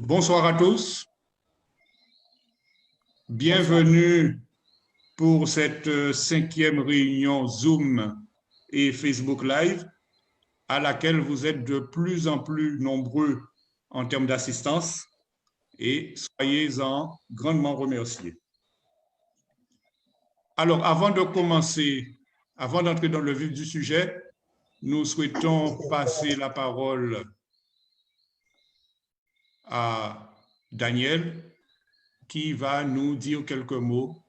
Bonsoir à tous. Bonsoir. Bienvenue pour cette cinquième réunion Zoom et Facebook Live à laquelle vous êtes de plus en plus nombreux en termes d'assistance et soyez-en grandement remerciés. Alors, avant de commencer, avant d'entrer dans le vif du sujet, nous souhaitons passer la parole à Daniel qui va nous dire quelques mots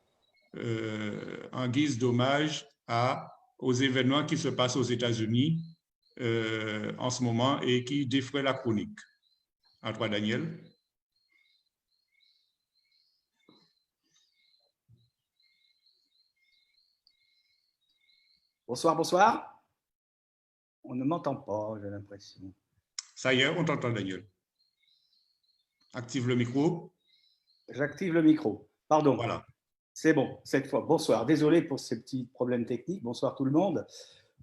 en guise d'hommage aux événements qui se passent aux États-Unis en ce moment et qui défraient la chronique. À toi, Daniel. Bonsoir, bonsoir. On ne m'entend pas, j'ai l'impression. Ça y est, on t'entend, Daniel. Active le micro. J'active le micro. Pardon. Voilà. C'est bon, cette fois. Bonsoir. Désolé pour ces petits problèmes techniques. Bonsoir tout le monde.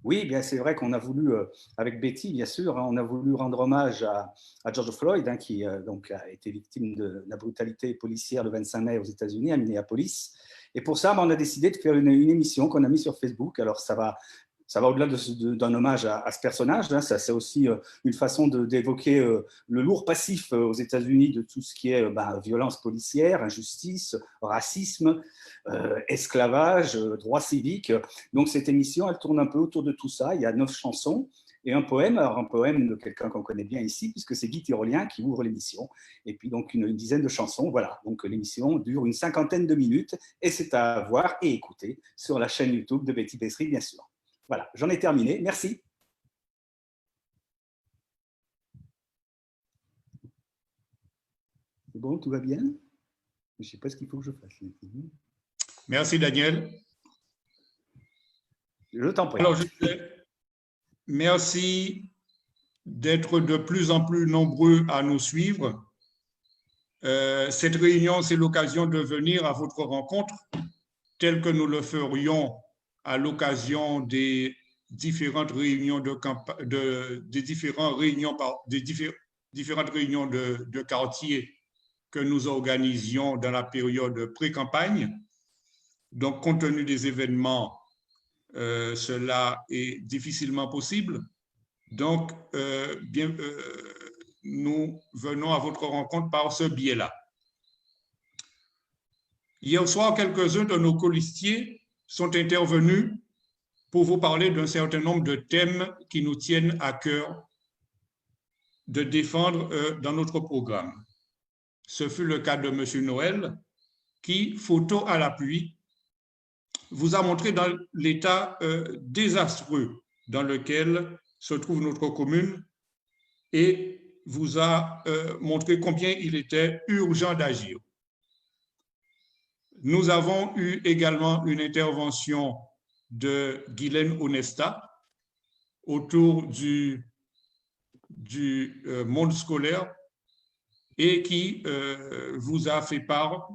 Oui, bien c'est vrai qu'on a voulu, avec Betty, bien sûr, on a voulu rendre hommage à George Floyd, qui donc a été victime de la brutalité policière le 25 mai aux États-Unis, à Minneapolis. Et pour ça, on a décidé de faire une émission qu'on a mise sur Facebook. Alors, ça va au-delà d'un hommage à ce personnage. C'est aussi une façon d'évoquer le lourd passif aux États-Unis de tout ce qui est violence policière, injustice, racisme, esclavage, droits civiques. Donc cette émission, elle tourne un peu autour de tout ça. Il y a 9 chansons et un poème. Alors un poème de quelqu'un qu'on connaît bien ici, puisque c'est Guy Tyrolien qui ouvre l'émission. Et puis donc une dizaine de chansons. Voilà. Donc l'émission dure une 50aine de minutes et c'est à voir et écouter sur la chaîne YouTube de Betty Pessery, bien sûr. Voilà, j'en ai terminé. Merci. C'est bon, tout va bien? Je ne sais pas ce qu'il faut que je fasse. Merci, Daniel. Je t'en prie. Alors, merci d'être de plus en plus nombreux à nous suivre. Cette réunion, c'est l'occasion de venir à votre rencontre, telle que nous le ferions à l'occasion des différentes réunions différentes réunions de quartier que nous organisions dans la période pré-campagne. Donc, compte tenu des événements, cela est difficilement possible. Donc, nous venons à votre rencontre par ce biais-là. Hier soir, quelques-uns de nos colistiers sont intervenus pour vous parler d'un certain nombre de thèmes qui nous tiennent à cœur de défendre dans notre programme. Ce fut le cas de M. Noël, qui, photo à l'appui, vous a montré dans l'état désastreux dans lequel se trouve notre commune et vous a montré combien il était urgent d'agir. Nous avons eu également une intervention de Guylaine Onesta autour du monde scolaire et qui vous a fait part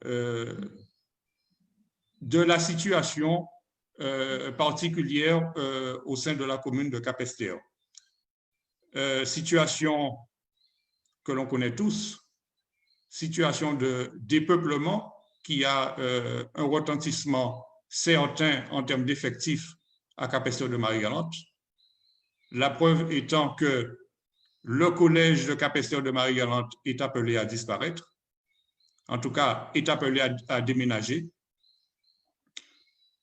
de la situation particulière au sein de la commune de Capesterre. Situation que l'on connaît tous, situation de dépeuplement qui a un retentissement certain en termes d'effectifs à Capesterre de Marie-Galante. La preuve étant que le collège de Capesterre de Marie-Galante est appelé à disparaître, en tout cas est appelé à déménager,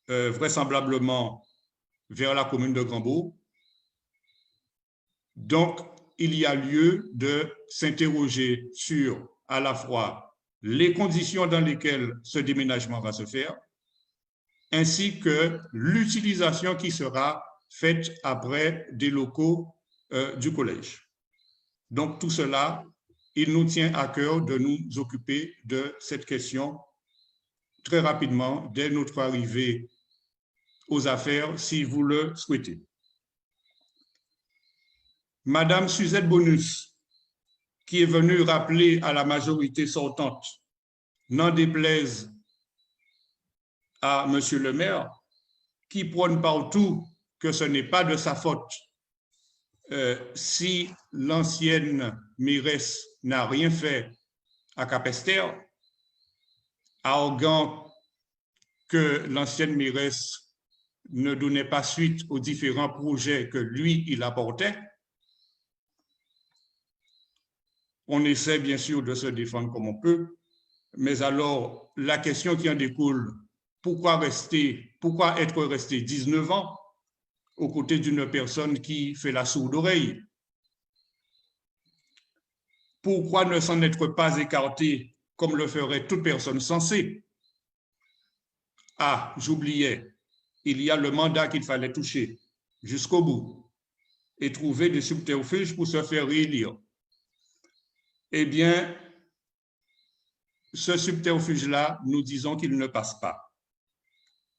vraisemblablement vers la commune de Grandbourg. Donc, il y a lieu de s'interroger sur à la fois les conditions dans lesquelles ce déménagement va se faire, ainsi que l'utilisation qui sera faite après des locaux du collège. Donc, tout cela, il nous tient à cœur de nous occuper de cette question très rapidement, dès notre arrivée aux affaires, si vous le souhaitez. Madame Suzette Bonus, qui est venue rappeler à la majorité sortante, n'en déplaise à Monsieur le maire, qui prône partout que ce n'est pas de sa faute si l'ancienne mairesse n'a rien fait à Capesterre, arrogant que l'ancienne mairesse ne donnait pas suite aux différents projets que lui, il apportait. On essaie bien sûr de se défendre comme on peut, mais alors la question qui en découle, pourquoi être resté 19 ans aux côtés d'une personne qui fait la sourde oreille? Pourquoi ne s'en être pas écarté comme le ferait toute personne sensée? Ah, j'oubliais, il y a le mandat qu'il fallait toucher jusqu'au bout et trouver des subterfuges pour se faire réélire. Eh bien, ce subterfuge-là, nous disons qu'il ne passe pas.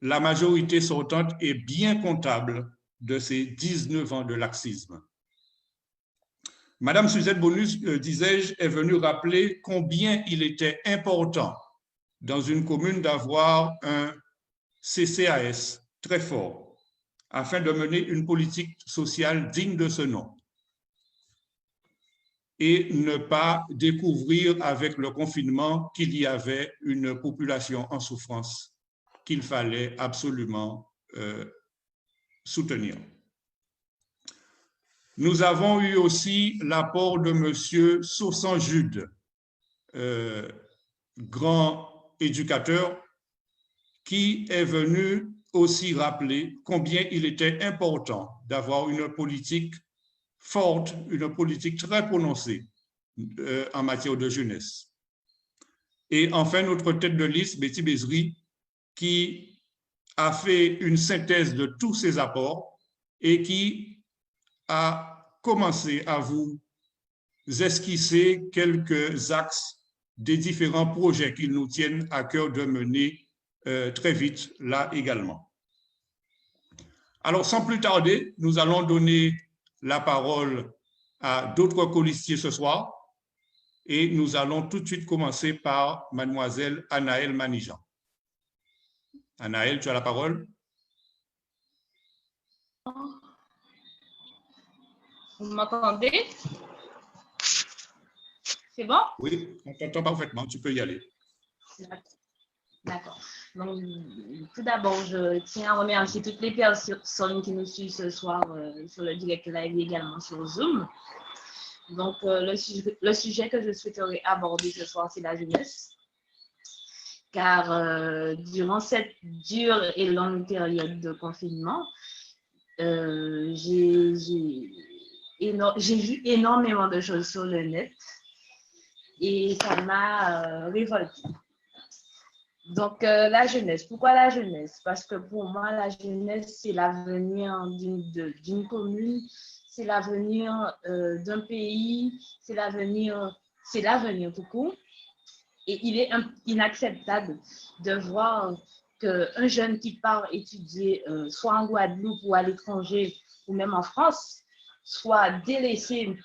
La majorité sortante est bien comptable de ces 19 ans de laxisme. Madame Suzette Bonus, disais-je, est venue rappeler combien il était important dans une commune d'avoir un CCAS très fort afin de mener une politique sociale digne de ce nom et ne pas découvrir avec le confinement qu'il y avait une population en souffrance qu'il fallait absolument soutenir. Nous avons eu aussi l'apport de M. Saussan-Jude, grand éducateur, qui est venu aussi rappeler combien il était important d'avoir une politique forte, une politique très prononcée en matière de jeunesse. Et enfin, notre tête de liste, Betty Bézri, qui a fait une synthèse de tous ces apports et qui a commencé à vous esquisser quelques axes des différents projets qu'ils nous tiennent à cœur de mener très vite là également. Alors, sans plus tarder, nous allons donner la parole à d'autres colistiers ce soir et nous allons tout de suite commencer par mademoiselle Anaëlle Manijan. Anaëlle, tu as la parole. Vous m'entendez? C'est bon? Oui, on t'entend parfaitement, tu peux y aller. D'accord. Donc, tout d'abord, je tiens à remercier toutes les personnes qui nous suivent ce soir sur le direct live et également sur Zoom. Donc, le sujet que je souhaiterais aborder ce soir, c'est la jeunesse. Car durant cette dure et longue période de confinement, j'ai vu énormément de choses sur le net et ça m'a révoltée. Donc, la jeunesse. Pourquoi la jeunesse? Parce que pour moi, la jeunesse, c'est l'avenir d'une commune, c'est l'avenir d'un pays, c'est l'avenir tout court. Et il est inacceptable de voir qu'un jeune qui part étudier soit en Guadeloupe ou à l'étranger ou même en France soit délaissé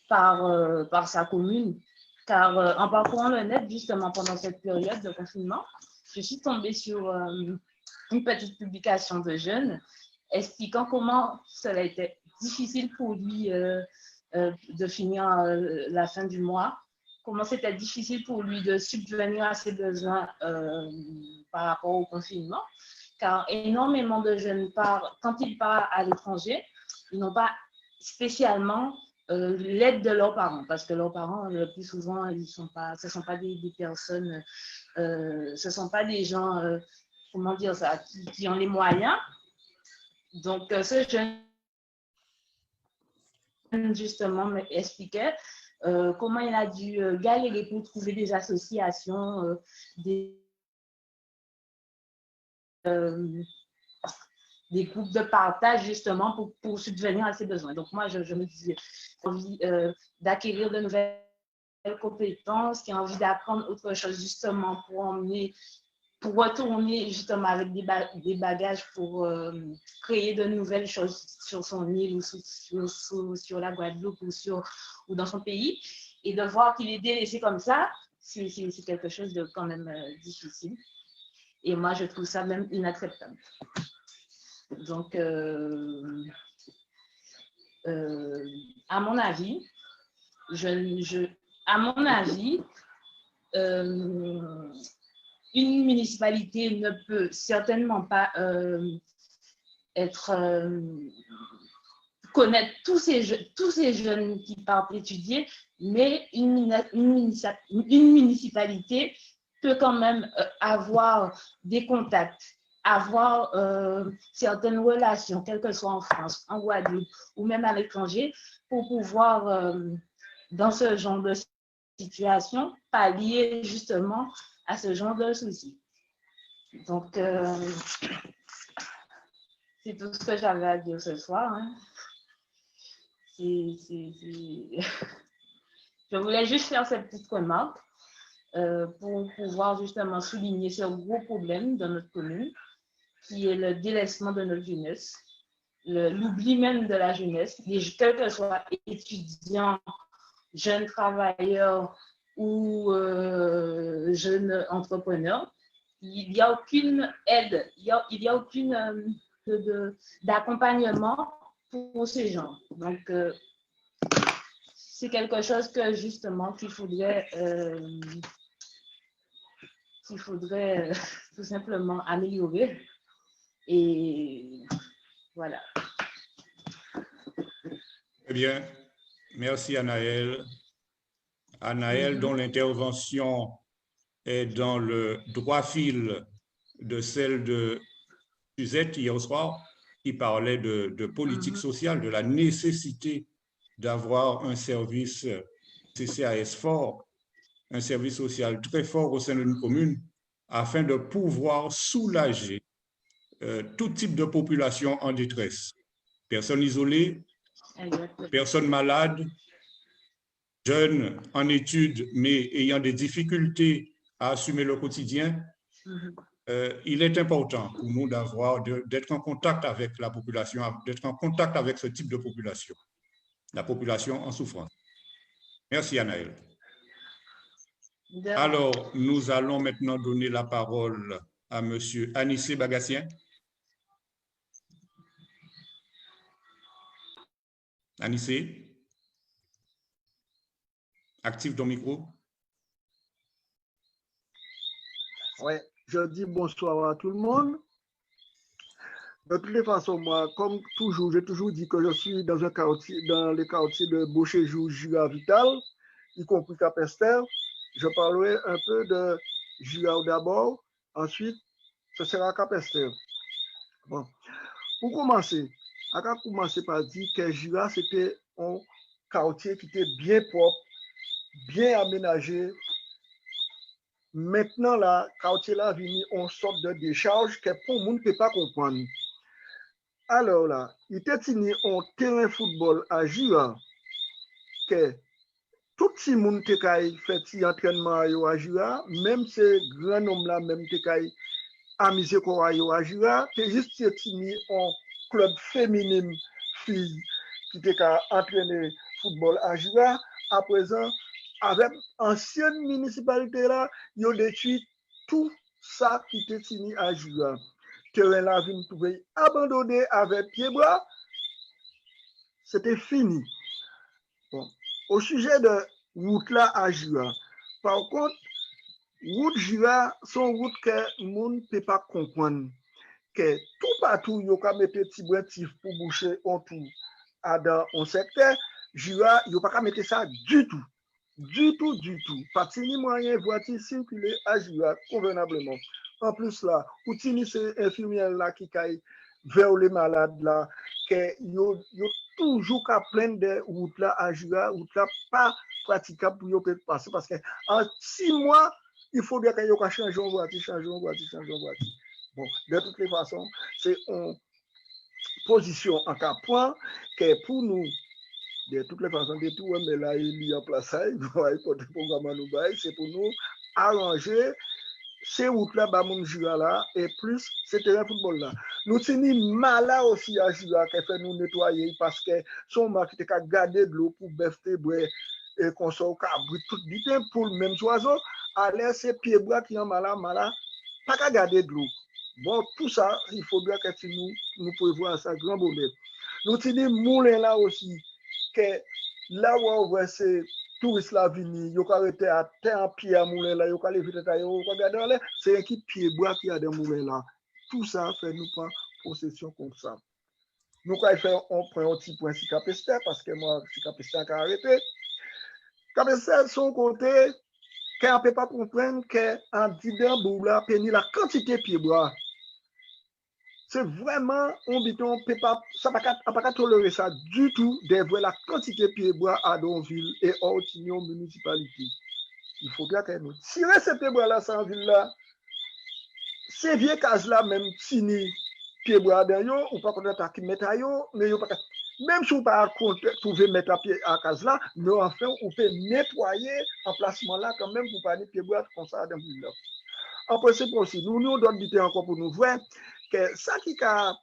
par sa commune. Car en parcourant le net, justement pendant cette période de confinement, je suis tombée sur une petite publication de jeunes expliquant comment cela était difficile pour lui de finir la fin du mois, comment c'était difficile pour lui de subvenir à ses besoins par rapport au confinement, car énormément de jeunes quand ils partent à l'étranger, ils n'ont pas spécialement l'aide de leurs parents, parce que leurs parents, le plus souvent, ce ne sont pas des personnes, ce ne sont pas des gens, comment dire ça, qui ont les moyens. Donc, ce jeune, justement, m'expliquait comment il a dû galérer pour trouver des associations, des groupes de partage justement pour subvenir à ses besoins. Donc moi, je me disais, j'ai envie d'acquérir de nouvelles compétences, qui a envie d'apprendre autre chose justement pour retourner justement avec des bagages pour créer de nouvelles choses sur son île ou sur la Guadeloupe ou dans son pays. Et de voir qu'il est délaissé comme ça, c'est quelque chose de quand même difficile. Et moi, je trouve ça même inacceptable. Donc, à mon avis, à mon avis, une municipalité ne peut certainement pas connaître tous ces jeunes qui partent étudier, mais une municipalité peut quand même avoir des contacts, avoir certaines relations, quelles que soient en France, en Guadeloupe ou même à l'étranger, pour pouvoir, dans ce genre de situation, pallier justement à ce genre de soucis. Donc, c'est tout ce que j'avais à dire ce soir. Hein. Je voulais juste faire cette petite remarque pour pouvoir justement souligner ce gros problème dans notre commune, qui est le délaissement de notre jeunesse, l'oubli même de la jeunesse, quels que soient étudiants, jeunes travailleurs ou jeunes entrepreneurs. Il n'y a aucune aide, il n'y a aucune d'accompagnement pour ces gens. Donc, c'est quelque chose que justement qu'il faudrait tout simplement améliorer. Et voilà. Très bien. Merci Anaëlle. Anaëlle, dont l'intervention est dans le droit fil de celle de Suzette hier soir, qui parlait de politique sociale, de la nécessité d'avoir un service CCAS fort, un service social très fort au sein d'une commune, afin de pouvoir soulager tout type de population en détresse. Personnes isolées, personnes malades, jeunes en études, mais ayant des difficultés à assumer le quotidien. Il est important pour nous d'être en contact avec la population, d'être en contact avec ce type de population, la population en souffrance. Merci Anaëlle. Alors, nous allons maintenant donner la parole à M. Anissé Bagassien. Anissé, active ton micro. Oui, je dis bonsoir à tout le monde. De toutes les façons, moi, comme toujours, j'ai toujours dit que je suis dans un quartier, dans les quartiers de Beauchéjou, Jura Vital, y compris Cap-Esther. Je parlerai un peu de Jura d'abord, ensuite, ce sera Cap-Esther. Bon. Pour commencer, on va commencer par dire que Jura, c'était un quartier qui était bien propre, bien aménagé. Maintenant, là, quartier là, venu en sorte de décharge que pour le monde ne peut pas comprendre. Alors là, il était signé un terrain football à Jura que tout le monde te fait entraînement à Jura, même ces grands hommes là, même te amusé à Jura, c'est juste signé un club féminin fille qui te entraîné football à Jura. À présent, avec ancienne municipalité là, ils ont détruit tout ça qui était signé à Jura. Terrain la ville pouvait abandonner avec pied-bras, c'était fini. Bon. Au sujet de route là à Jura, par contre, route Jura, sont route que le monde ne peut pas comprendre. Que tout partout, il y a des petits brettifs pour boucher autour dans un secteur, Jura, il n'y a pas mettre ça du tout. Du tout, du tout. Pas de moyen voiture circuler à Jura convenablement. En plus là, ou ces infirmières là qui caillent vers les malades là, que yo toujours qu'à plein de routes là à Jura, route là pas praticable pour yo passer parce que en 6 mois, il faudrait que yo change en voiture, change en voiture. Bon, de toutes les façons, c'est une position en cas point que pour nous de toutes les façons, de tout, mais là, il y a place, c'est pour nous arranger ces routes-là, là, et plus ces terrains football là. Nous tenons mal là aussi à Jura qui fait nous nettoyer parce que son marque qui a gardé de l'eau pour befter, et qu'on soit tout le pour le même oiseau, à l'air ces pieds-bras qui ont mal, pas qu'à garder de l'eau. Bon, tout ça, il faudra que nous prévoyons ça grand bonheur. Nous tenons moulin là aussi, que là où ouais, c'est touristes là venus, ils ont arrêté à terre en pied à moulin là, ils ont levé tête à eux, regardez, c'est un qui pied bois qui a des moulins là. Tout ça fait nous prendre possession comme ça. Nous, quand on prend un petit point si Capester, parce que moi, si Capester a arrêté, Capester, son côté, qu'on ne peut pas comprendre qu'en disant boula, péni la quantité de pieds bois. C'est vraiment, on ne peut pas, ça ne peut pas tolérer ça du tout, de la quantité de pieds bois à Donville et à Otignon municipalité. Il faut bien que nous tirions ces pieds bois là, sans ville là, ces vieux cases là, même fini, pieds bois derrière, ou pas connaître à qui mettre à yo, mais yo pas. Même si vous ne pouvez mettre à pied à case là, mais enfin, vous pouvez nettoyer emplacement là quand même pour pas les pieds bois comme ça dans ville là. En principe aussi, nous donnons du temps encore pour nous voir que ça qui a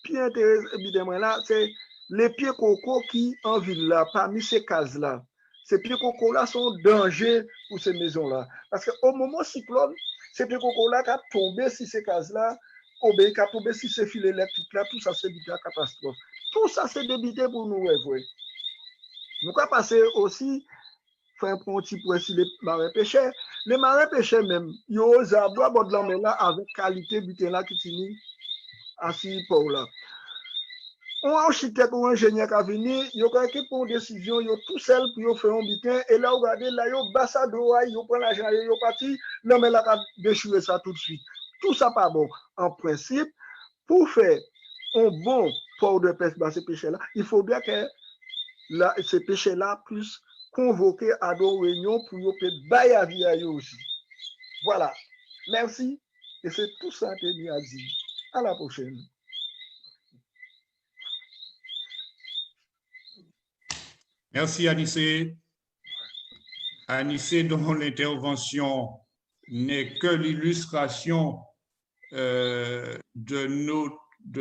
bien intéressé évidemment là, c'est les pieds coco qui en ville là, parmi ces cases là. Ces pieds coco là sont danger pour ces maisons là. Parce qu'au moment cyclone, ces pieds coco là qui a tombé sur ces cases là, qui a tombé sur ces fils électriques là, tout ça c'est une catastrophe. Tout ça, c'est débité pour nous. Nous avons passé aussi, faire un petit point sur les marins pêcheurs. Les marins pêcheurs même, ils osent avoir de la mer là avec qualité butin là qui finit assis pour là. On a architecte ou ingénieur qui a venu, ils ont équipe pour une décision, ils ont tout seul pour faire un butin. Et là, regardez, là, ils ont bassé d'eau, ils ont pris l'argent, ils ont parti, non, mais là, ils ont déchiré ça tout de suite. Tout ça, pas bon. En principe, pour faire un bon port de pêche dans ces péchés-là, il faut bien que ces péchés-là puissent convoquer à des réunions pour qu'ils bailler à vie à eux aussi. Voilà. Merci. Et c'est tout ça que j'ai à dire. À la prochaine. Merci, Anissé. Anissé, dont l'intervention n'est que l'illustration de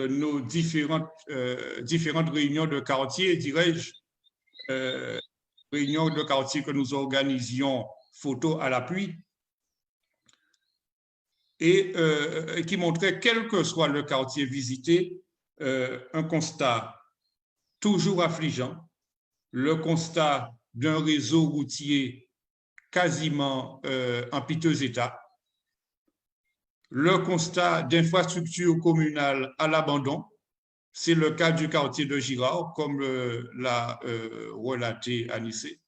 nos différentes réunions de quartier, dirais-je, réunions de quartier que nous organisions photo à l'appui, et qui montrait, quel que soit le quartier visité, un constat toujours affligeant, le constat d'un réseau routier quasiment en piteux état, le constat d'infrastructures communales à l'abandon. C'est le cas du quartier de Girard, comme l'a relaté Anissé.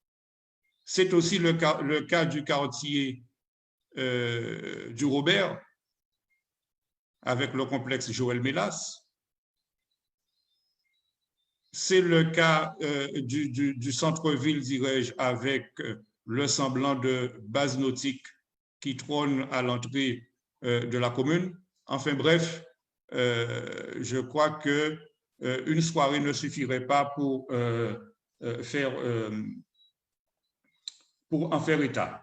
C'est aussi le cas du quartier du Robert, avec le complexe Joël Mélas. C'est le cas du centre-ville, dirais-je, avec le semblant de base nautique qui trône à l'entrée de la commune. Enfin bref, je crois que une soirée ne suffirait pas pour en faire état.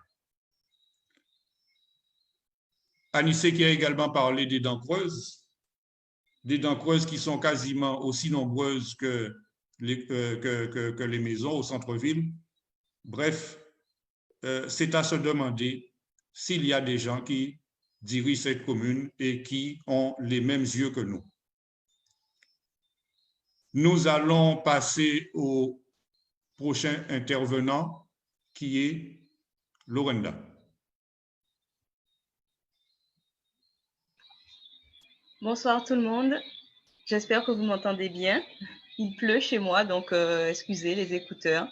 Anissé qui a également parlé des dents creuses qui sont quasiment aussi nombreuses que les maisons au centre-ville. Bref, c'est à se demander s'il y a des gens qui dirigent cette commune et qui ont les mêmes yeux que nous. Nous allons passer au prochain intervenant, qui est Lorenda. Bonsoir tout le monde, j'espère que vous m'entendez bien. Il pleut chez moi, donc excusez les écouteurs.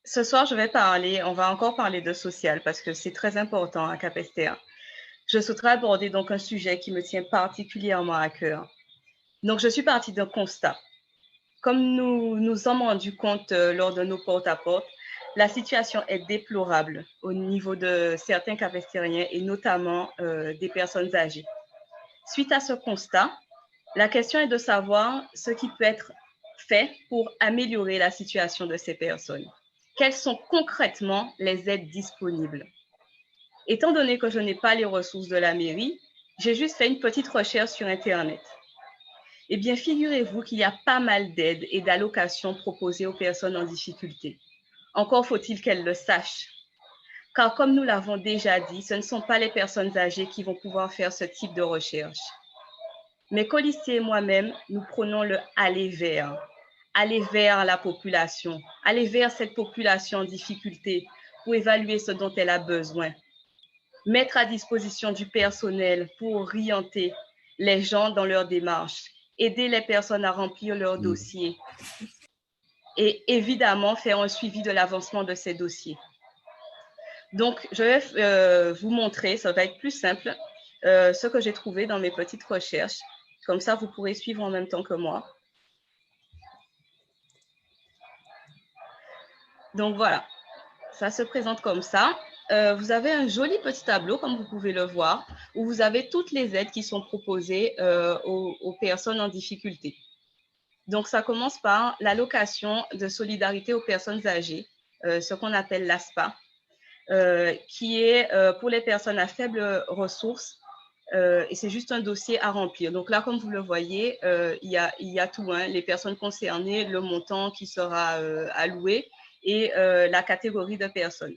Ce soir, on va encore parler de social parce que c'est très important à Capester. Je souhaiterais aborder donc un sujet qui me tient particulièrement à cœur. Donc, je suis partie d'un constat. Comme nous nous sommes rendus compte lors de nos porte-à-porte, la situation est déplorable au niveau de certains capestériens et notamment des personnes âgées. Suite à ce constat, la question est de savoir ce qui peut être fait pour améliorer la situation de ces personnes. Quelles sont concrètement les aides disponibles? Étant donné que je n'ai pas les ressources de la mairie, j'ai juste fait une petite recherche sur Internet. Eh bien, figurez-vous qu'il y a pas mal d'aides et d'allocations proposées aux personnes en difficulté. Encore faut-il qu'elles le sachent. Car comme nous l'avons déjà dit, ce ne sont pas les personnes âgées qui vont pouvoir faire ce type de recherche. Mes colistiers et moi-même, nous prenons le aller vers. aller vers la population, aller vers cette population en difficulté pour évaluer ce dont elle a besoin. Mettre à disposition du personnel pour orienter les gens dans leur démarche, aider les personnes à remplir leurs dossiers et évidemment faire un suivi de l'avancement de ces dossiers. Donc, je vais vous montrer, ça va être plus simple, ce que j'ai trouvé dans mes petites recherches. Comme ça, vous pourrez suivre en même temps que moi. Donc, voilà, ça se présente comme ça. Vous avez un joli petit tableau, comme vous pouvez le voir, où vous avez toutes les aides qui sont proposées aux personnes en difficulté. Donc, ça commence par l'allocation de solidarité aux personnes âgées, ce qu'on appelle l'ASPA, qui est pour les personnes à faibles ressources, et c'est juste un dossier à remplir. Donc là, comme vous le voyez, il y a tout, hein, les personnes concernées, le montant qui sera alloué et la catégorie de personnes.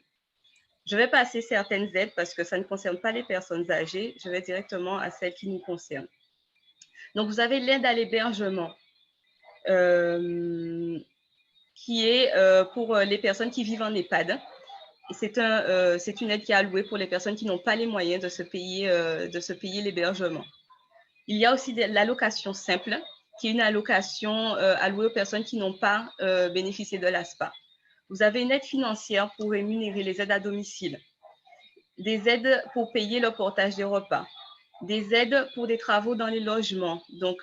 Je vais passer certaines aides parce que ça ne concerne pas les personnes âgées. Je vais directement à celles qui nous concernent. Donc, vous avez l'aide à l'hébergement, qui est pour les personnes qui vivent en EHPAD. C'est une aide qui est allouée pour les personnes qui n'ont pas les moyens de se payer l'hébergement. Il y a aussi l'allocation simple, qui est une allocation allouée aux personnes qui n'ont pas bénéficié de l'ASPA. Vous avez une aide financière pour rémunérer les aides à domicile, des aides pour payer le portage des repas, des aides pour des travaux dans les logements. Donc,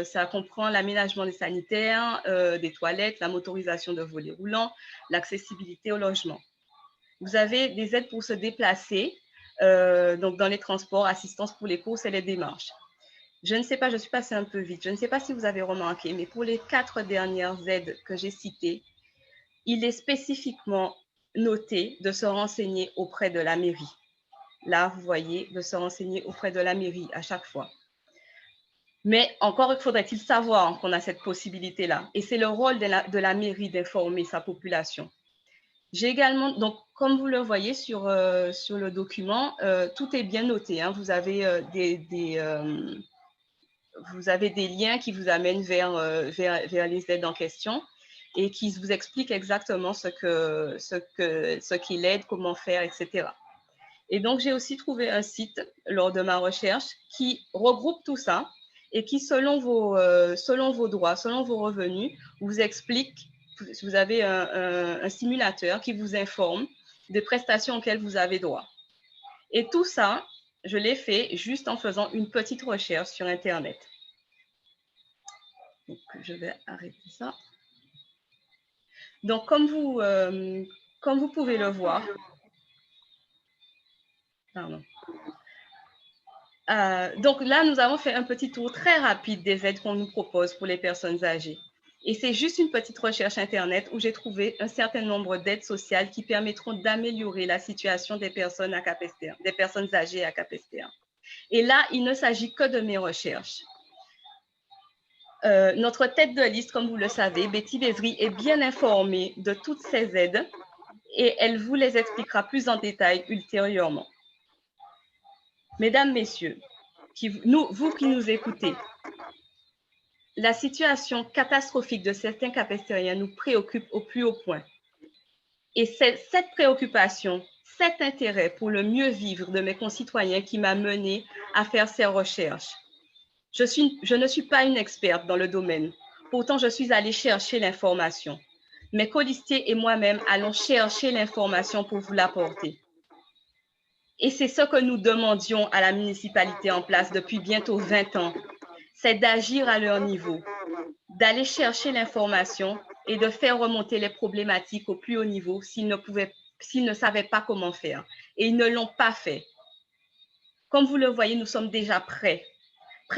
ça comprend l'aménagement des sanitaires, des toilettes, la motorisation de volets roulants, l'accessibilité au logement. Vous avez des aides pour se déplacer, donc dans les transports, assistance pour les courses et les démarches. Je ne sais pas, je suis passée un peu vite, je ne sais pas si vous avez remarqué, mais pour les 4 dernières aides que j'ai citées, il est spécifiquement noté de se renseigner auprès de la mairie. Là, vous voyez, de se renseigner auprès de la mairie à chaque fois. Mais encore faudrait-il savoir qu'on a cette possibilité-là. Et c'est le rôle de la mairie d'informer sa population. J'ai également, donc, comme vous le voyez sur le document, tout est bien noté, hein. Vous avez des liens qui vous amènent vers les aides en question et qui vous expliquent exactement ce qu'est l'aide, comment faire, etc. Et donc, j'ai aussi trouvé un site lors de ma recherche qui regroupe tout ça et qui, selon vos droits, selon vos revenus, vous explique. Vous avez un simulateur qui vous informe des prestations auxquelles vous avez droit. Et tout ça, je l'ai fait juste en faisant une petite recherche sur Internet. Donc, je vais arrêter ça. Donc, comme vous pouvez le voir, pardon. Donc là, nous avons fait un petit tour très rapide des aides qu'on nous propose pour les personnes âgées. Et c'est juste une petite recherche Internet où j'ai trouvé un certain nombre d'aides sociales qui permettront d'améliorer la situation des personnes âgées à Capesterre. Et là, il ne s'agit que de mes recherches. Notre tête de liste, comme vous le savez, Betty Bévry, est bien informée de toutes ces aides et elle vous les expliquera plus en détail ultérieurement. Mesdames, Messieurs, vous qui nous écoutez, la situation catastrophique de certains capestériens nous préoccupe au plus haut point. Et c'est cette préoccupation, cet intérêt pour le mieux vivre de mes concitoyens qui m'a menée à faire ces recherches. Je ne suis pas une experte dans le domaine. Pourtant, je suis allée chercher l'information. Mes colistiers et moi-même allons chercher l'information pour vous l'apporter. Et c'est ce que nous demandions à la municipalité en place depuis bientôt 20 ans. C'est d'agir à leur niveau, d'aller chercher l'information et de faire remonter les problématiques au plus haut niveau s'ils ne savaient pas comment faire. Et ils ne l'ont pas fait. Comme vous le voyez, nous sommes déjà prêts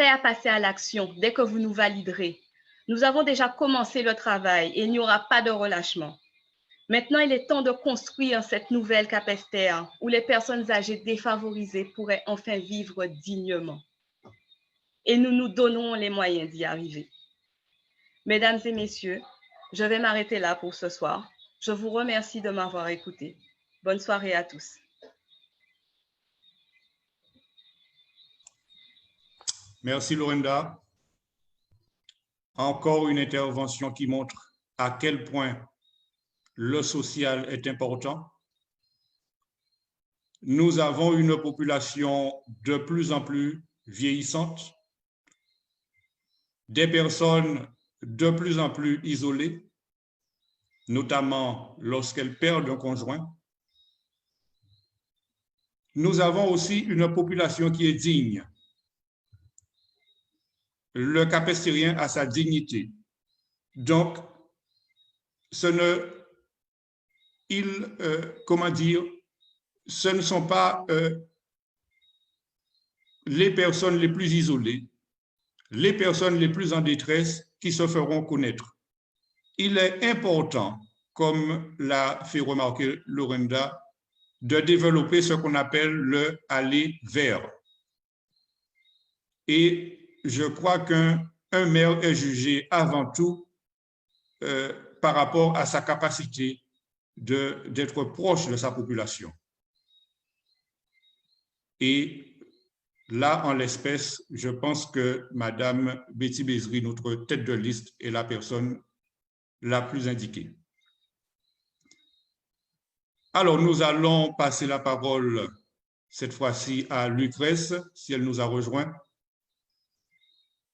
à passer à l'action dès que vous nous validerez. Nous avons déjà commencé le travail et il n'y aura pas de relâchement. Maintenant, il est temps de construire cette nouvelle Capesterre où les personnes âgées défavorisées pourraient enfin vivre dignement. Et nous nous donnons les moyens d'y arriver. Mesdames et messieurs, je vais m'arrêter là pour ce soir. Je vous remercie de m'avoir écouté. Bonne soirée à tous. Merci, Lorenda. Encore une intervention qui montre à quel point le social est important. Nous avons une population de plus en plus vieillissante, des personnes de plus en plus isolées, notamment lorsqu'elles perdent un conjoint. Nous avons aussi une population qui est digne. Le Cap-Estérien a sa dignité. Donc, ce ne sont pas les personnes les plus isolées, les personnes les plus en détresse qui se feront connaître. Il est important, comme l'a fait remarquer Lorenda, de développer ce qu'on appelle le aller vers. Et je crois qu'un maire est jugé avant tout par rapport à sa capacité d'être proche de sa population. Et là, en l'espèce, je pense que Madame Betty Bézry, notre tête de liste, est la personne la plus indiquée. Alors, nous allons passer la parole cette fois-ci à Lucrèce, si elle nous a rejoint.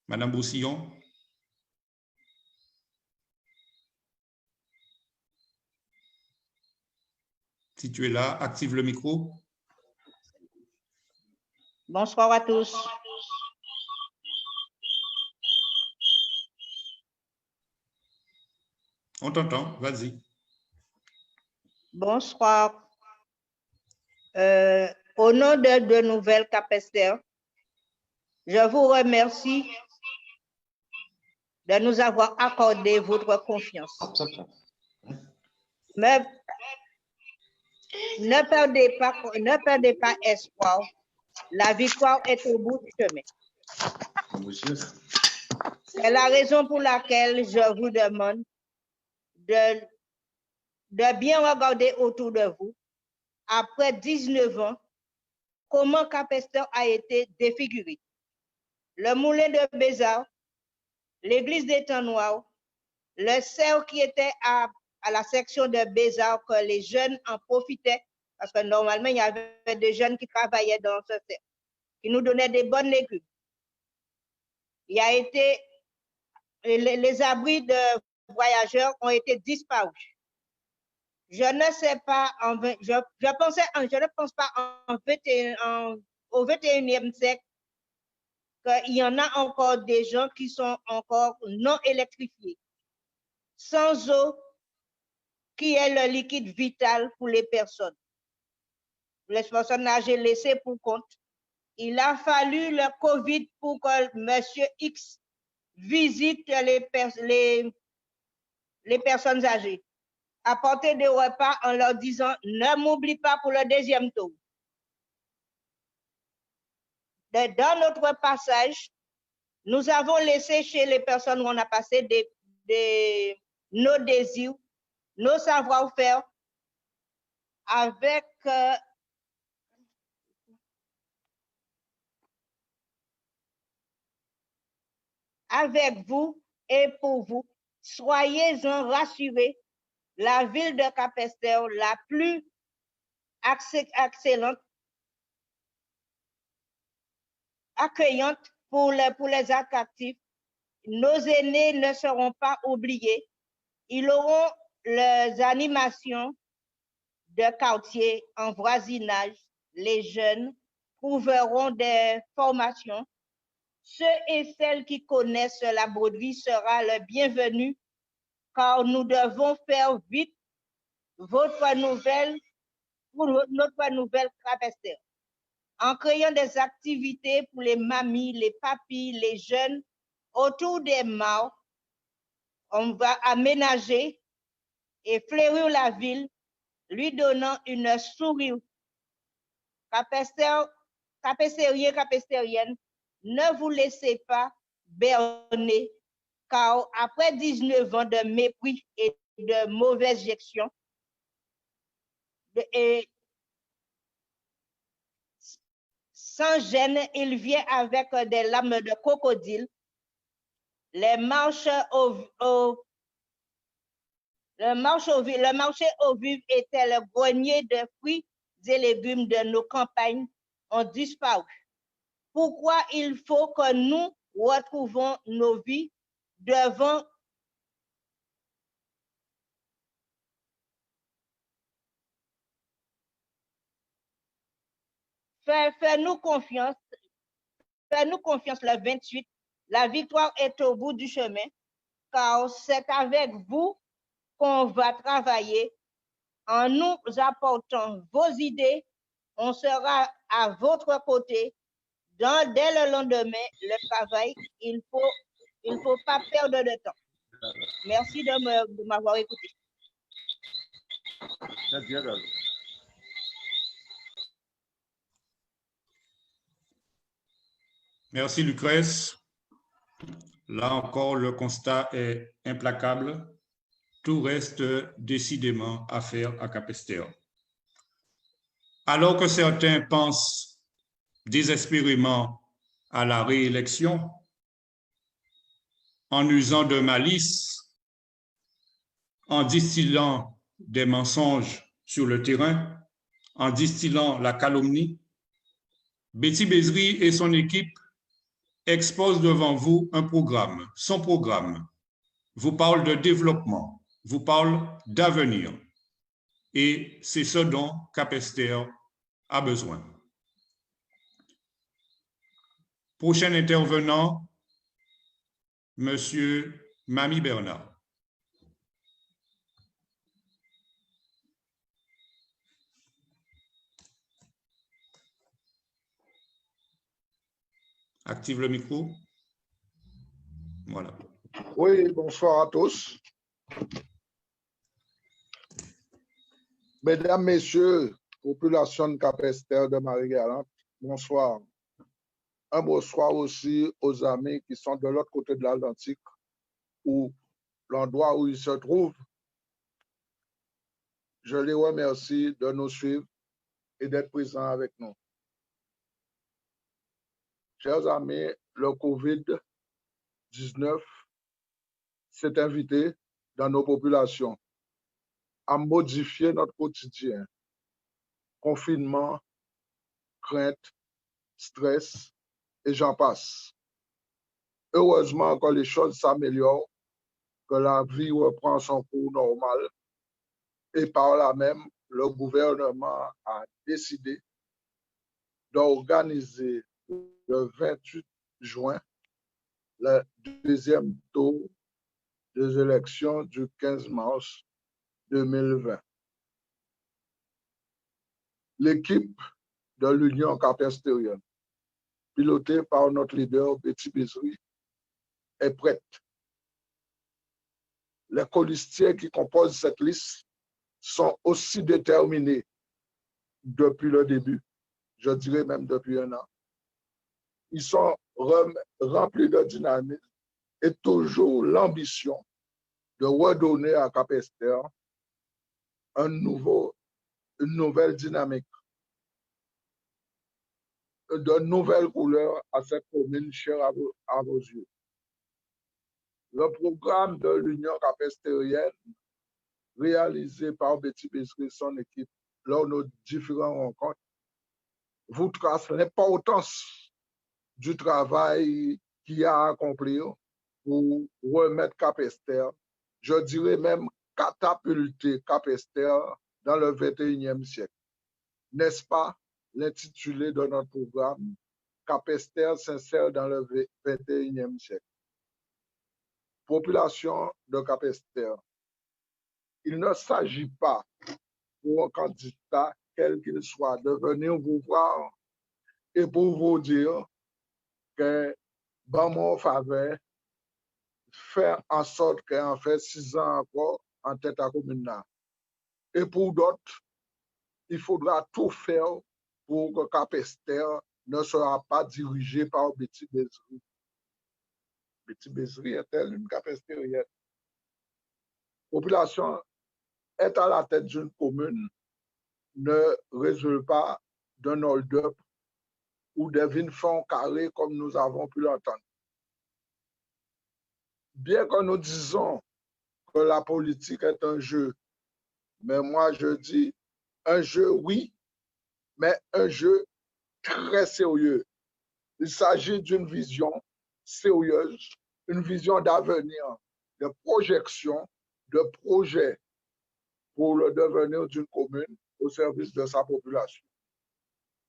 Madame Boussillon. Si tu es là, active le micro. Bonsoir à tous. On t'entend, vas-y. Bonsoir. Au nom de Nouvelle Cap-Esther, je vous remercie de nous avoir accordé votre confiance. Mais ne perdez pas espoir. La victoire est au bout du chemin. C'est la raison pour laquelle je vous demande de bien regarder autour de vous. Après 19 ans, comment Cap-Esther a été défiguré. Le moulin de Bézard, l'église des Temps Noirs, le cerf qui était à la section de Bézard, que les jeunes en profitaient, parce que normalement, il y avait des jeunes qui travaillaient dans ce cerf, qui nous donnaient des bonnes légumes. Il y a été, les abris de voyageurs ont été disparus. Je ne sais pas, je ne pense pas au 21e siècle qu'il y en a encore des gens qui sont encore non électrifiés, sans eau, qui est le liquide vital pour les personnes. Les personnes âgées laissées pour compte. Il a fallu le COVID pour que Monsieur X visite les personnes âgées, apporter des repas en leur disant « Ne m'oublie pas pour le deuxième tour ». Dans notre passage, nous avons laissé chez les personnes où on a passé nos désirs, nos savoir-faire avec vous et pour vous. Soyez-en rassurés, la ville de Cap-Esther, la plus excellente, accueillante pour les attractifs. Nos aînés ne seront pas oubliés. Ils auront les animations de quartier en voisinage. Les jeunes trouveront des formations. Ceux et celles qui connaissent la broderie seront le bienvenu, car nous devons faire vite notre nouvelle Cap-Esther, en créant des activités pour les mamies, les papis, les jeunes autour des mares. On va aménager et fleurir la ville, lui donnant une sourire. Cap-Estériens, Cap-Estériennes, ne vous laissez pas berner, car après 19 ans de mépris et de mauvaise gestion, et sans gêne, il vient avec des lames de crocodile. le marché aux vivres était le grenier de fruits et légumes de nos campagnes ont disparu. Pourquoi il faut que nous retrouvons nos vies devant fais-nous confiance le 28. La victoire est au bout du chemin, car c'est avec vous qu'on va travailler. En nous apportant vos idées, on sera à votre côté. Dès le lendemain, le travail, il faut pas perdre de temps. Merci de m'avoir écouté. Merci, Lucrèce. Là encore, le constat est implacable. Tout reste décidément à faire à Capesterre. Alors que certains pensent désespérément à la réélection, en usant de malice, en distillant des mensonges sur le terrain, en distillant la calomnie, Betty Bézry et son équipe exposent devant vous un programme. Son programme vous parle de développement, vous parle d'avenir. Et c'est ce dont Capesterre a besoin. Prochain intervenant, Monsieur Mami Bernard. Active le micro. Voilà. Oui, bonsoir à tous. Mesdames, Messieurs, population de Capesterre de Marie-Galante, bonsoir. Un bonsoir aussi aux amis qui sont de l'autre côté de l'Atlantique, ou l'endroit où ils se trouvent. Je les remercie de nous suivre et d'être présents avec nous. Chers amis, le COVID-19 s'est invité dans nos populations à modifier notre quotidien. Confinement, crainte, stress, et j'en passe. Heureusement que les choses s'améliorent, que la vie reprend son cours normal, et par là même, le gouvernement a décidé d'organiser le 28 juin le deuxième tour des élections du 15 mars 2020. L'équipe de l'Union capestérienne, pilotée par notre leader Betty Bézry, est prête. Les colistiers qui composent cette liste sont aussi déterminés depuis le début, je dirais même depuis un an. Ils sont remplis de dynamisme et toujours l'ambition de redonner à Capesterre une nouvelle dynamique, de nouvelles couleurs à cette commune chère à vos yeux. Le programme de l'Union capestérienne, réalisé par Betty Bézry et son équipe lors de nos différentes rencontres, vous trace l'importance du travail qu'il y a à accomplir pour remettre Capesterre, je dirais même catapulter Capesterre dans le 21e siècle. N'est-ce pas l'intitulé de notre programme, Capesterre s'insère dans le 21e siècle. Population de Capesterre, il ne s'agit pas pour un candidat, quel qu'il soit, de venir vous voir et pour vous dire que, dans mon faveur, faire en sorte qu'en fait 6 ans encore en tête à commune. Et pour d'autres, il faudra tout faire pour que Capesterre ne sera pas dirigé par Betty Bézry. Betty Bézry est-elle une capestérienne? Population est à la tête d'une commune ne résulte pas d'un hold-up ou des vignes fonds carrés comme nous avons pu l'entendre. bien que nous disons que la politique est un jeu, mais moi je dis un jeu, oui, mais un jeu très sérieux. Il s'agit d'une vision sérieuse, une vision d'avenir, de projection, de projet pour le devenir d'une commune au service de sa population.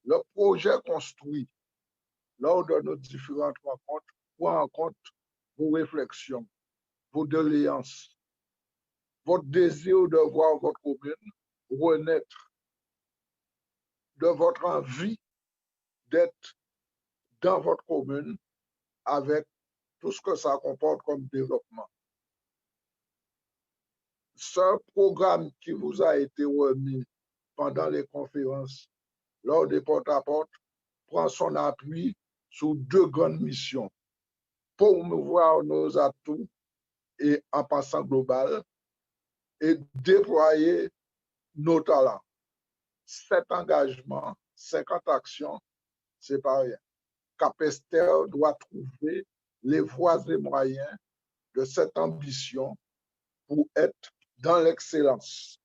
Le projet construit lors de nos différentes rencontres prend en compte vos réflexions, vos doléances, votre désir de voir votre commune renaître, de votre envie d'être dans votre commune avec tout ce que ça comporte comme développement. Ce programme qui vous a été remis pendant les conférences lors des porte-à-porte prend son appui sur deux grandes missions. Promouvoir nos atouts et en passant global et déployer nos talents. Cet engagement, 50 actions, c'est pas rien. Capesterre doit trouver les voies et moyens de cette ambition pour être dans l'excellence.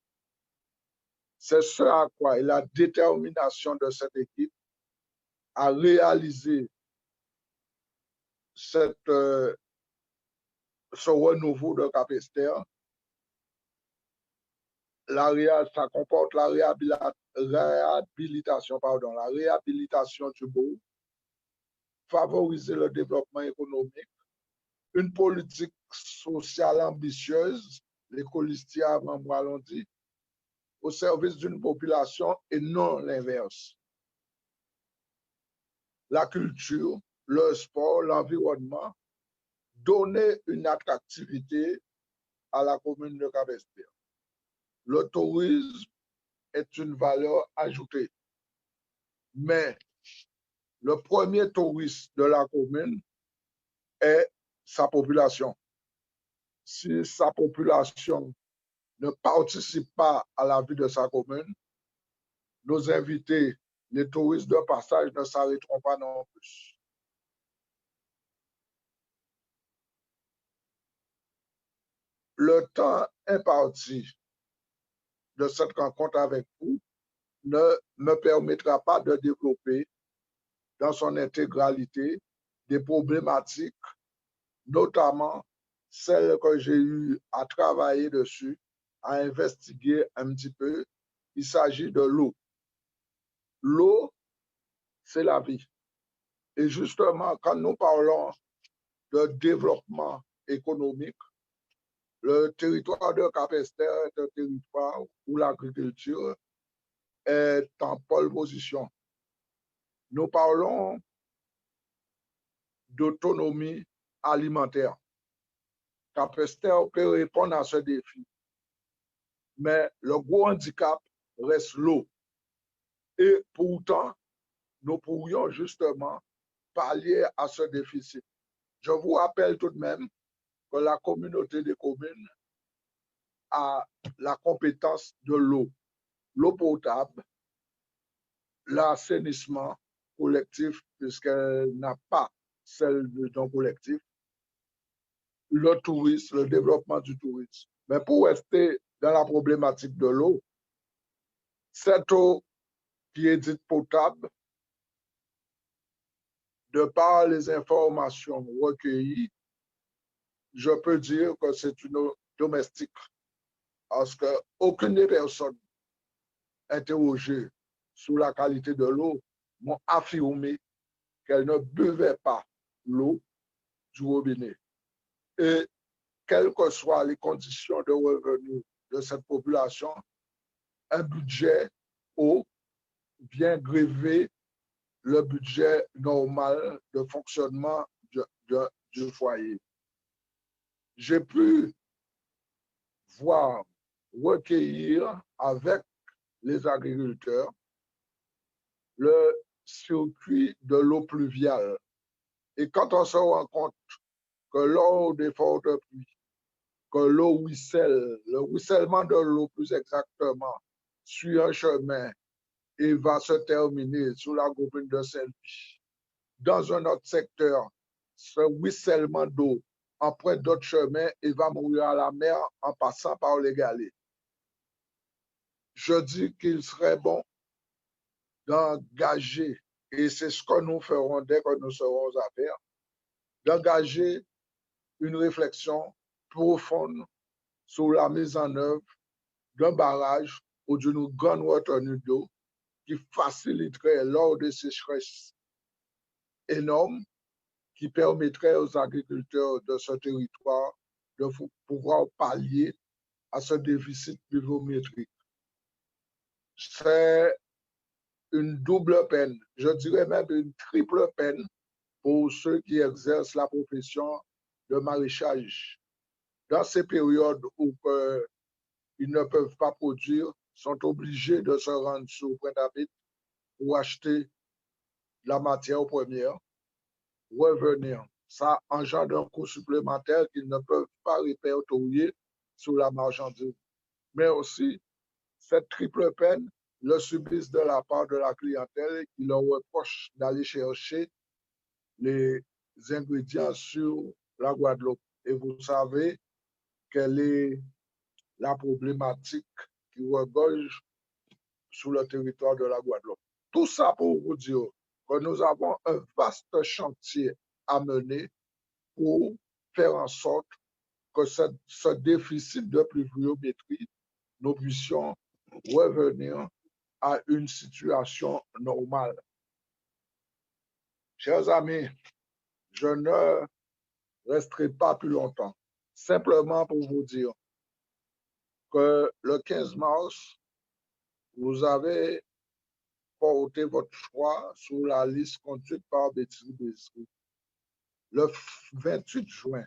C'est ce à quoi et la détermination de cette équipe à réaliser ce renouveau de Capesterre. Ça comporte la réhabilitation du beau, favoriser le développement économique, une politique sociale ambitieuse, les colistiers avant moi l'ont dit, au service d'une population et non l'inverse. La culture, le sport, l'environnement, donner une attractivité à la commune de Capesterre. Le tourisme est une valeur ajoutée. Mais le premier touriste de la commune est sa population. Si sa population ne participe pas à la vie de sa commune, nos invités, les touristes de passage, ne s'arrêteront pas non plus. Le temps imparti de cette rencontre avec vous ne me permettra pas de développer dans son intégralité des problématiques, notamment celles que j'ai eu à travailler dessus, à investiguer un petit peu. Il s'agit de l'eau. L'eau, c'est la vie. Et justement, quand nous parlons de développement économique, le territoire de Capesterre est un territoire où l'agriculture est en pole position. Nous parlons d'autonomie alimentaire. Capesterre peut répondre à ce défi. Mais le gros handicap reste l'eau. Et pourtant, nous pourrions justement pallier à ce déficit. Je vous rappelle tout de même que la communauté des communes a la compétence de l'eau potable, l'assainissement collectif, puisqu'elle n'a pas celle de ton collectif, le tourisme, le développement du tourisme. Mais pour rester dans la problématique de l'eau, cette eau qui est dite potable, de par les informations recueillies, je peux dire que c'est une eau domestique. Parce qu'aucune des personnes interrogées sur la qualité de l'eau m'ont affirmé qu'elles ne buvaient pas l'eau du robinet. Et quelles que soient les conditions de revenus de cette population, un budget eau vient grever le budget normal de fonctionnement du foyer. J'ai pu voir, recueillir avec les agriculteurs le circuit de l'eau pluviale. Et quand on se rend compte que lors des fortes pluies, que l'eau ruisselle, le ruissellement de l'eau plus exactement, suit un chemin et va se terminer sous la commune de Saint-Louis. Dans un autre secteur, ce ruissellement d'eau emprunte d'autres chemins et va mourir à la mer en passant par les galets. Je dis qu'il serait bon d'engager, et c'est ce que nous ferons dès que nous serons aux affaires, d'engager une réflexion profonde sur la mise en œuvre d'un barrage ou d'une grande retenue d'eau qui faciliterait lors de sécheresses énormes, qui permettrait aux agriculteurs de ce territoire de pouvoir pallier à ce déficit pluviométrique. C'est une double peine, je dirais même une triple peine pour ceux qui exercent la profession de maraîchage. Dans ces périodes où ils ne peuvent pas produire, sont obligés de se rendre sur Pointe-à-Pitre pour acheter la matière première, revenir. Ça engendre un coût supplémentaire qu'ils ne peuvent pas répertorier sur la marchandise. Mais aussi, cette triple peine le subissent de la part de la clientèle qui leur reproche d'aller chercher les ingrédients sur la Guadeloupe. Et vous savez quelle est la problématique qui regorge sur le territoire de la Guadeloupe. Tout ça pour vous dire que nous avons un vaste chantier à mener pour faire en sorte que ce déficit de pluviométrie, nous puissions revenir à une situation normale. Chers amis, je ne resterai pas plus longtemps. Simplement pour vous dire que le 15 mars, vous avez porté votre choix sur la liste conduite par Betty Bézry. Le 28 juin,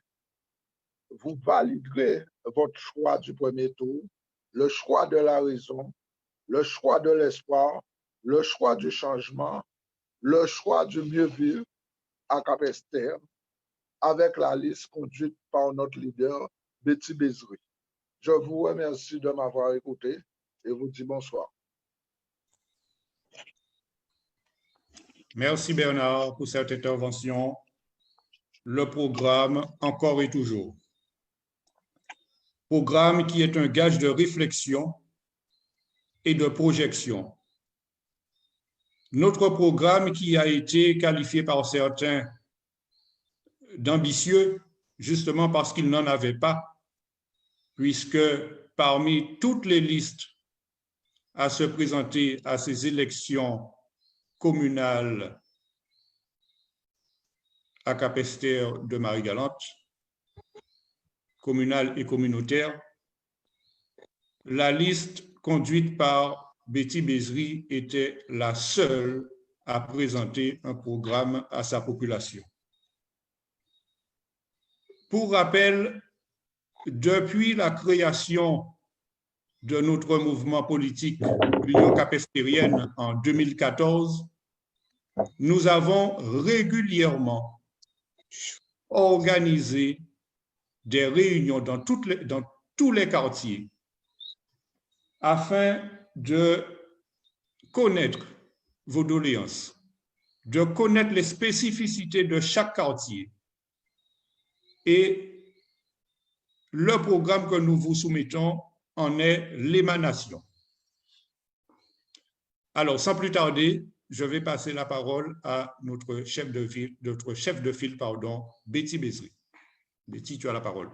vous validerez votre choix du premier tour, le choix de la raison, le choix de l'espoir, le choix du changement, le choix du mieux vivre à Cap-Esther, avec la liste conduite par notre leader, Betty Bézry. Je vous remercie de m'avoir écouté et vous dis bonsoir. Merci Bernard pour cette intervention. Le programme encore et toujours. Programme qui est un gage de réflexion et de projection. Notre programme qui a été qualifié par certains d'ambitieux, justement parce qu'il n'en avait pas, puisque parmi toutes les listes à se présenter à ces élections communales à Cap-Esther de Marie-Galante, communale et communautaire, la liste conduite par Betty Bézry était la seule à présenter un programme à sa population. Pour rappel, depuis la création de notre mouvement politique, l'Union capestérienne, en 2014, nous avons régulièrement organisé des réunions dans tous les quartiers afin de connaître vos doléances, de connaître les spécificités de chaque quartier. Et le programme que nous vous soumettons en est l'émanation. Alors, sans plus tarder, je vais passer la parole à notre chef de file, Betty Bézry. Betty, tu as la parole.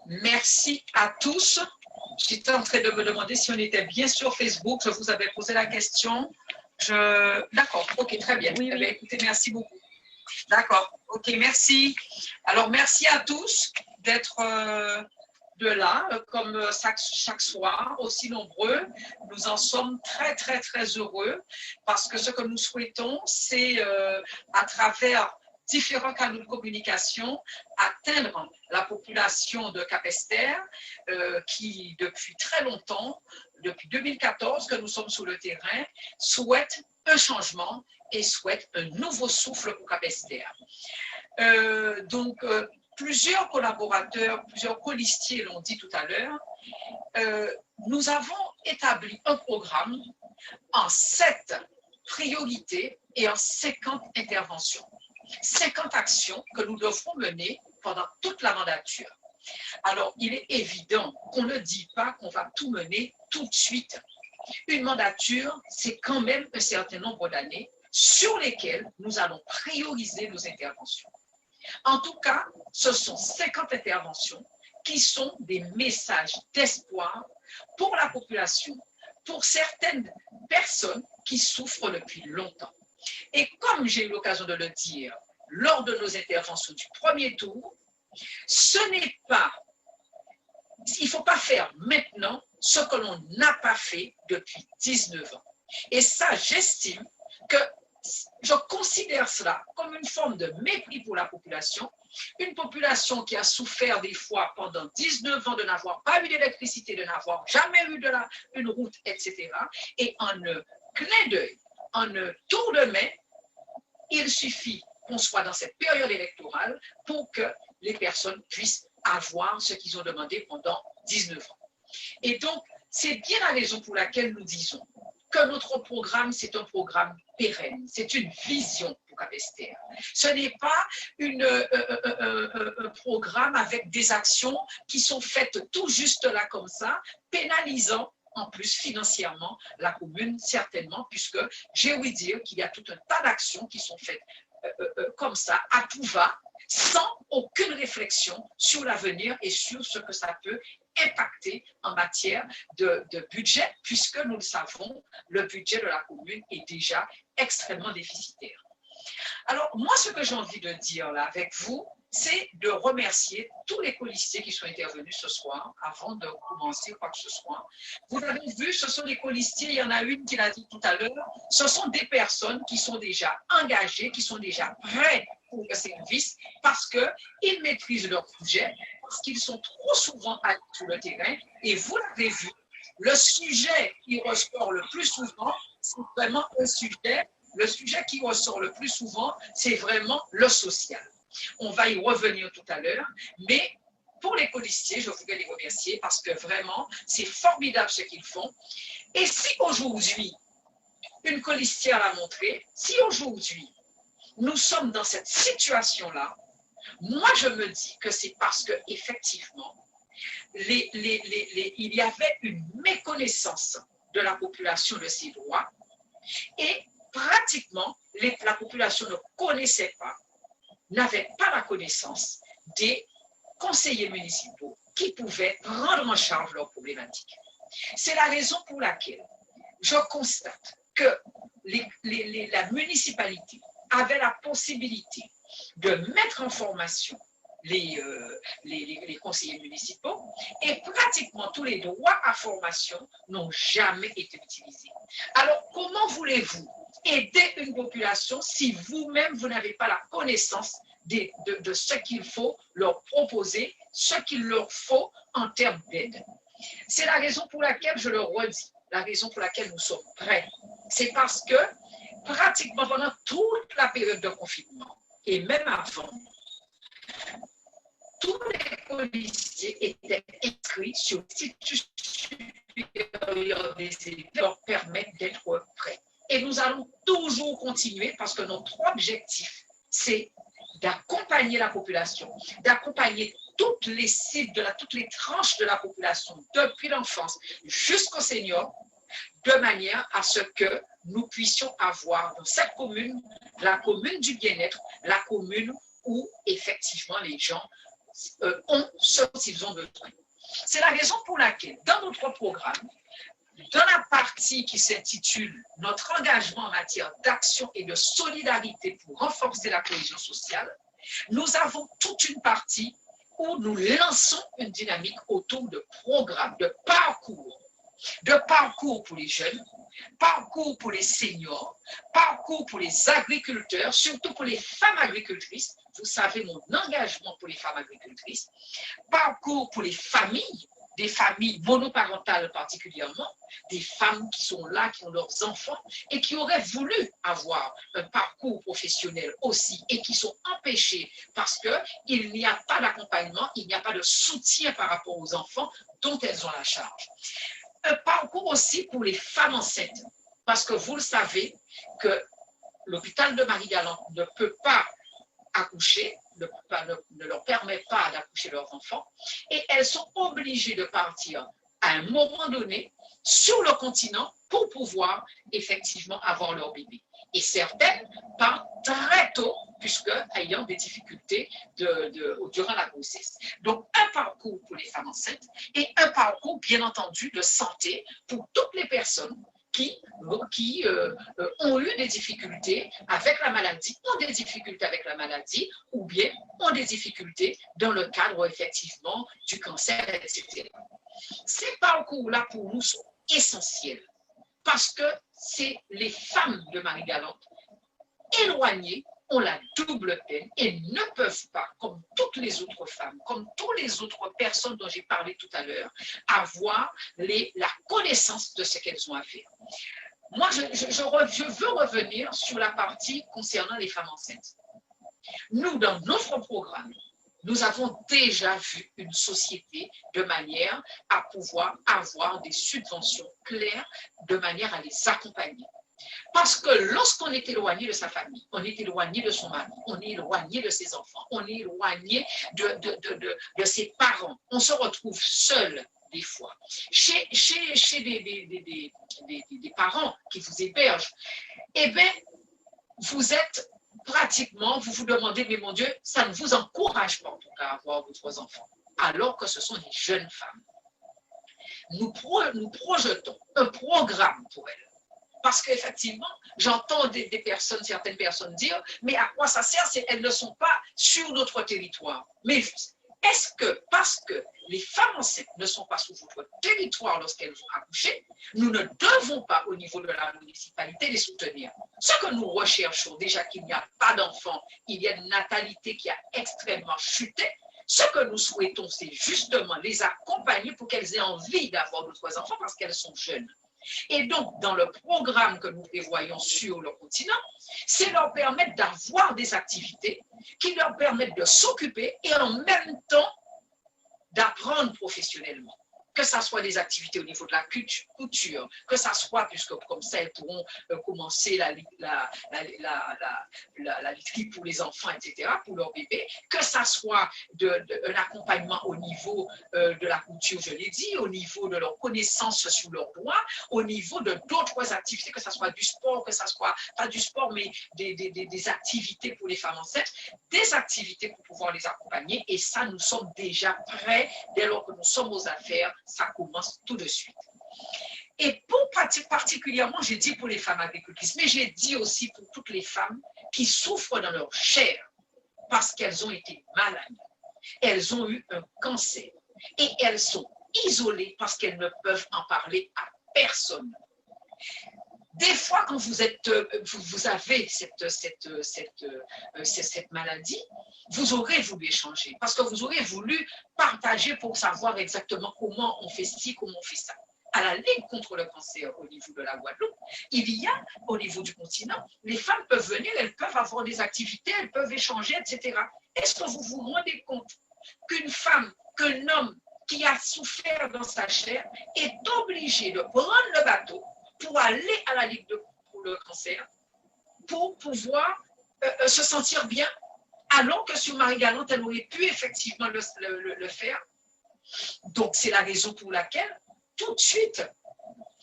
Merci à tous. J'étais en train de me demander si on était bien sur Facebook. Je vous avais posé la question. D'accord, ok, très bien. Oui, oui. Eh bien, écoutez, merci beaucoup. D'accord, ok, merci. Alors, merci à tous d'être de là, comme chaque soir, aussi nombreux. Nous en sommes très, très, très heureux parce que ce que nous souhaitons, c'est à travers différents canaux de communication, atteindre la population de Cap-Esther qui, depuis très longtemps, depuis 2014 que nous sommes sur le terrain, souhaite un changement et souhaite un nouveau souffle pour Cap-Esther. Plusieurs collaborateurs, plusieurs colistiers l'ont dit tout à l'heure, nous avons établi un programme en 7 priorités et en 50 interventions. 50 actions que nous devrons mener pendant toute la mandature. Alors, il est évident qu'on ne dit pas qu'on va tout mener tout de suite. Une mandature, c'est quand même un certain nombre d'années sur lesquelles nous allons prioriser nos interventions. En tout cas, ce sont 50 interventions qui sont des messages d'espoir pour la population, pour certaines personnes qui souffrent depuis longtemps. Et comme j'ai eu l'occasion de le dire lors de nos interventions du premier tour, ce n'est pas, il ne faut pas faire maintenant ce que l'on n'a pas fait depuis 19 ans. Et ça, j'estime que je considère cela comme une forme de mépris pour la population, une population qui a souffert des fois pendant 19 ans de n'avoir pas eu d'électricité, de n'avoir jamais eu une route, etc. Et en un clin d'œil, en un tour de main, il suffit qu'on soit dans cette période électorale pour que les personnes puissent avoir ce qu'ils ont demandé pendant 19 ans. Et donc, c'est bien la raison pour laquelle nous disons que notre programme, c'est un programme pérenne, c'est une vision pour Capesterre. Ce n'est pas un programme avec des actions qui sont faites tout juste là comme ça, pénalisant en plus financièrement la commune, certainement, puisque j'ai ouï dire qu'il y a tout un tas d'actions qui sont faites comme ça, à tout va, sans aucune réflexion sur l'avenir et sur ce que ça peut impacter en matière de budget, puisque nous le savons, le budget de la commune est déjà extrêmement déficitaire. Alors, moi, ce que j'ai envie de dire là avec vous, c'est de remercier tous les colistiers qui sont intervenus ce soir, avant de commencer quoi que ce soit. Vous avez vu, ce sont des colistiers, il y en a une qui l'a dit tout à l'heure, ce sont des personnes qui sont déjà engagées, qui sont déjà prêtes pour le service, parce qu'ils maîtrisent leur sujet, parce qu'ils sont trop souvent sur le terrain, et vous l'avez vu, le sujet qui ressort le plus souvent, c'est vraiment un sujet, le sujet qui ressort le plus souvent, c'est vraiment le social. On va y revenir tout à l'heure, mais pour les colistiers, je voudrais les remercier parce que vraiment, c'est formidable ce qu'ils font. Et si aujourd'hui, une colistière l'a montré, si aujourd'hui, nous sommes dans cette situation-là, moi, je me dis que c'est parce qu'effectivement, il y avait une méconnaissance de la population de ses droits et pratiquement, la population ne connaissait pas, n'avait pas la connaissance des conseillers municipaux qui pouvaient prendre en charge leurs problématiques. C'est la raison pour laquelle je constate que la municipalité avait la possibilité de mettre en formation les conseillers municipaux et pratiquement tous les droits à formation n'ont jamais été utilisés. Alors, comment voulez-vous aider une population si vous-même, vous n'avez pas la connaissance de ce qu'il faut leur proposer, ce qu'il leur faut en termes d'aide? C'est la raison pour laquelle, je le redis, la raison pour laquelle nous sommes prêts. C'est parce que pratiquement pendant toute la période de confinement, et même avant, tous les policiers étaient inscrits sur l'Institut supérieur des élèves qui leur permettent d'être prêts. Et nous allons toujours continuer parce que notre objectif, c'est d'accompagner la population, d'accompagner toutes les cibles, toutes les tranches de la population, depuis l'enfance jusqu'au senior, de manière à ce que nous puissions avoir dans cette commune, la commune du bien-être, la commune où effectivement les gens ont ce dont ils ont besoin. C'est la raison pour laquelle, dans notre programme, dans la partie qui s'intitule « Notre engagement en matière d'action et de solidarité pour renforcer la cohésion sociale », nous avons toute une partie où nous lançons une dynamique autour de programmes, de parcours pour les jeunes, parcours pour les seniors, parcours pour les agriculteurs, surtout pour les femmes agricultrices. Vous savez mon engagement pour les femmes agricultrices. Parcours pour les familles, des familles monoparentales particulièrement, des femmes qui sont là, qui ont leurs enfants et qui auraient voulu avoir un parcours professionnel aussi et qui sont empêchées parce qu'il n'y a pas d'accompagnement, il n'y a pas de soutien par rapport aux enfants dont elles ont la charge. Un parcours aussi pour les femmes enceintes, parce que vous le savez que l'hôpital de Marie-Galante ne peut pas accoucher, ne leur permet pas d'accoucher leurs enfants, et elles sont obligées de partir à un moment donné sur le continent pour pouvoir effectivement avoir leur bébé. Et certaines partent très tôt, puisque ayant des difficultés durant la grossesse. Donc, un parcours pour les femmes enceintes et un parcours, bien entendu, de santé pour toutes les personnes qui ont eu des difficultés avec la maladie, ont des difficultés avec la maladie, ou bien ont des difficultés dans le cadre, effectivement, du cancer, etc. Ces parcours-là, pour nous, sont essentiels parce que c'est les femmes de Marie-Galante éloignées ont la double peine et ne peuvent pas, comme toutes les autres femmes, comme toutes les autres personnes dont j'ai parlé tout à l'heure, avoir la connaissance de ce qu'elles ont à faire. Moi, je veux revenir sur la partie concernant les femmes enceintes. Nous, dans notre programme, nous avons déjà vu une société de manière à pouvoir avoir des subventions claires, de manière à les accompagner. Parce que lorsqu'on est éloigné de sa famille, on est éloigné de son mari, on est éloigné de ses enfants, on est éloigné de ses parents, on se retrouve seul des fois. Chez des parents qui vous hébergent, eh bien, vous êtes pratiquement, vous vous demandez, mais mon Dieu, ça ne vous encourage pas en tout cas à avoir d'autres enfants, alors que ce sont des jeunes femmes. Nous projetons un programme pour elles. Parce qu'effectivement, j'entends certaines personnes dire, mais à quoi ça sert si elles ne sont pas sur notre territoire? Mais est-ce que parce que les femmes enceintes ne sont pas sur votre territoire lorsqu'elles vont accoucher, nous ne devons pas au niveau de la municipalité les soutenir? Ce que nous recherchons, déjà qu'il n'y a pas d'enfants, il y a une natalité qui a extrêmement chuté. Ce que nous souhaitons, c'est justement les accompagner pour qu'elles aient envie d'avoir d'autres enfants parce qu'elles sont jeunes. Et donc, dans le programme que nous prévoyons sur le continent, c'est leur permettre d'avoir des activités qui leur permettent de s'occuper et en même temps d'apprendre professionnellement. Que ce soit des activités au niveau de la couture, que ce soit, puisque comme ça, elles pourront commencer la literie pour les enfants, etc., pour leurs bébés, que ce soit un accompagnement au niveau de la couture, je l'ai dit, au niveau de leur connaissance sur leurs droits, au niveau de d'autres activités, que ce soit du sport, que ce soit, pas du sport, mais des activités pour les femmes enceintes, des activités pour pouvoir les accompagner. Et ça, nous sommes déjà prêts, dès lors que nous sommes aux affaires, ça commence tout de suite. Et pour particulièrement, j'ai dit pour les femmes agricultrices, mais j'ai dit aussi pour toutes les femmes qui souffrent dans leur chair parce qu'elles ont été malades, elles ont eu un cancer et elles sont isolées parce qu'elles ne peuvent en parler à personne. Des fois, quand vous avez cette maladie, vous aurez voulu échanger parce que vous aurez voulu partager pour savoir exactement comment on fait ci, comment on fait ça. À la Ligue contre le cancer au niveau de la Guadeloupe, il y a au niveau du continent, les femmes peuvent venir, elles peuvent avoir des activités, elles peuvent échanger, etc. Est-ce que vous vous rendez compte qu'une femme, qu'un homme qui a souffert dans sa chair est obligé de prendre le bateau pour aller à la Ligue pour le cancer, pour pouvoir se sentir bien, alors que sur Marie-Galante, elle aurait pu effectivement le faire. Donc, c'est la raison pour laquelle, tout de suite,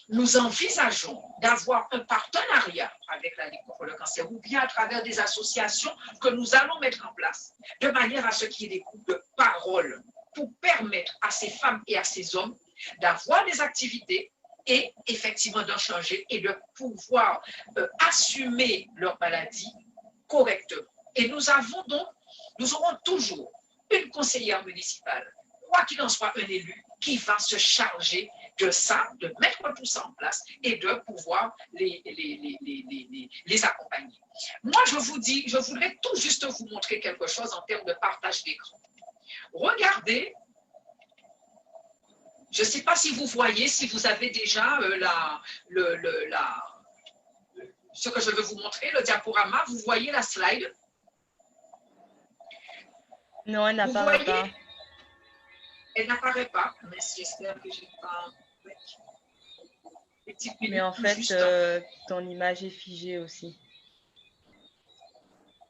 nous envisageons d'avoir un partenariat avec la Ligue contre le cancer ou bien à travers des associations que nous allons mettre en place, de manière à ce qu'il y ait des groupes de parole pour permettre à ces femmes et à ces hommes d'avoir des activités et effectivement d'en changer et de pouvoir assumer leur maladie correctement. Et nous aurons toujours une conseillère municipale, quoi qu'il en soit un élu, qui va se charger de ça, de mettre tout ça en place et de pouvoir les accompagner. Moi, je voudrais tout juste vous montrer quelque chose en termes de partage d'écran. Regardez. Je ne sais pas si vous voyez, si vous avez déjà ce que je veux vous montrer, le diaporama. Vous voyez la slide? Non, elle n'apparaît pas. Elle n'apparaît pas, mais j'espère que je n'ai pas... Mais en fait, ton image est figée aussi.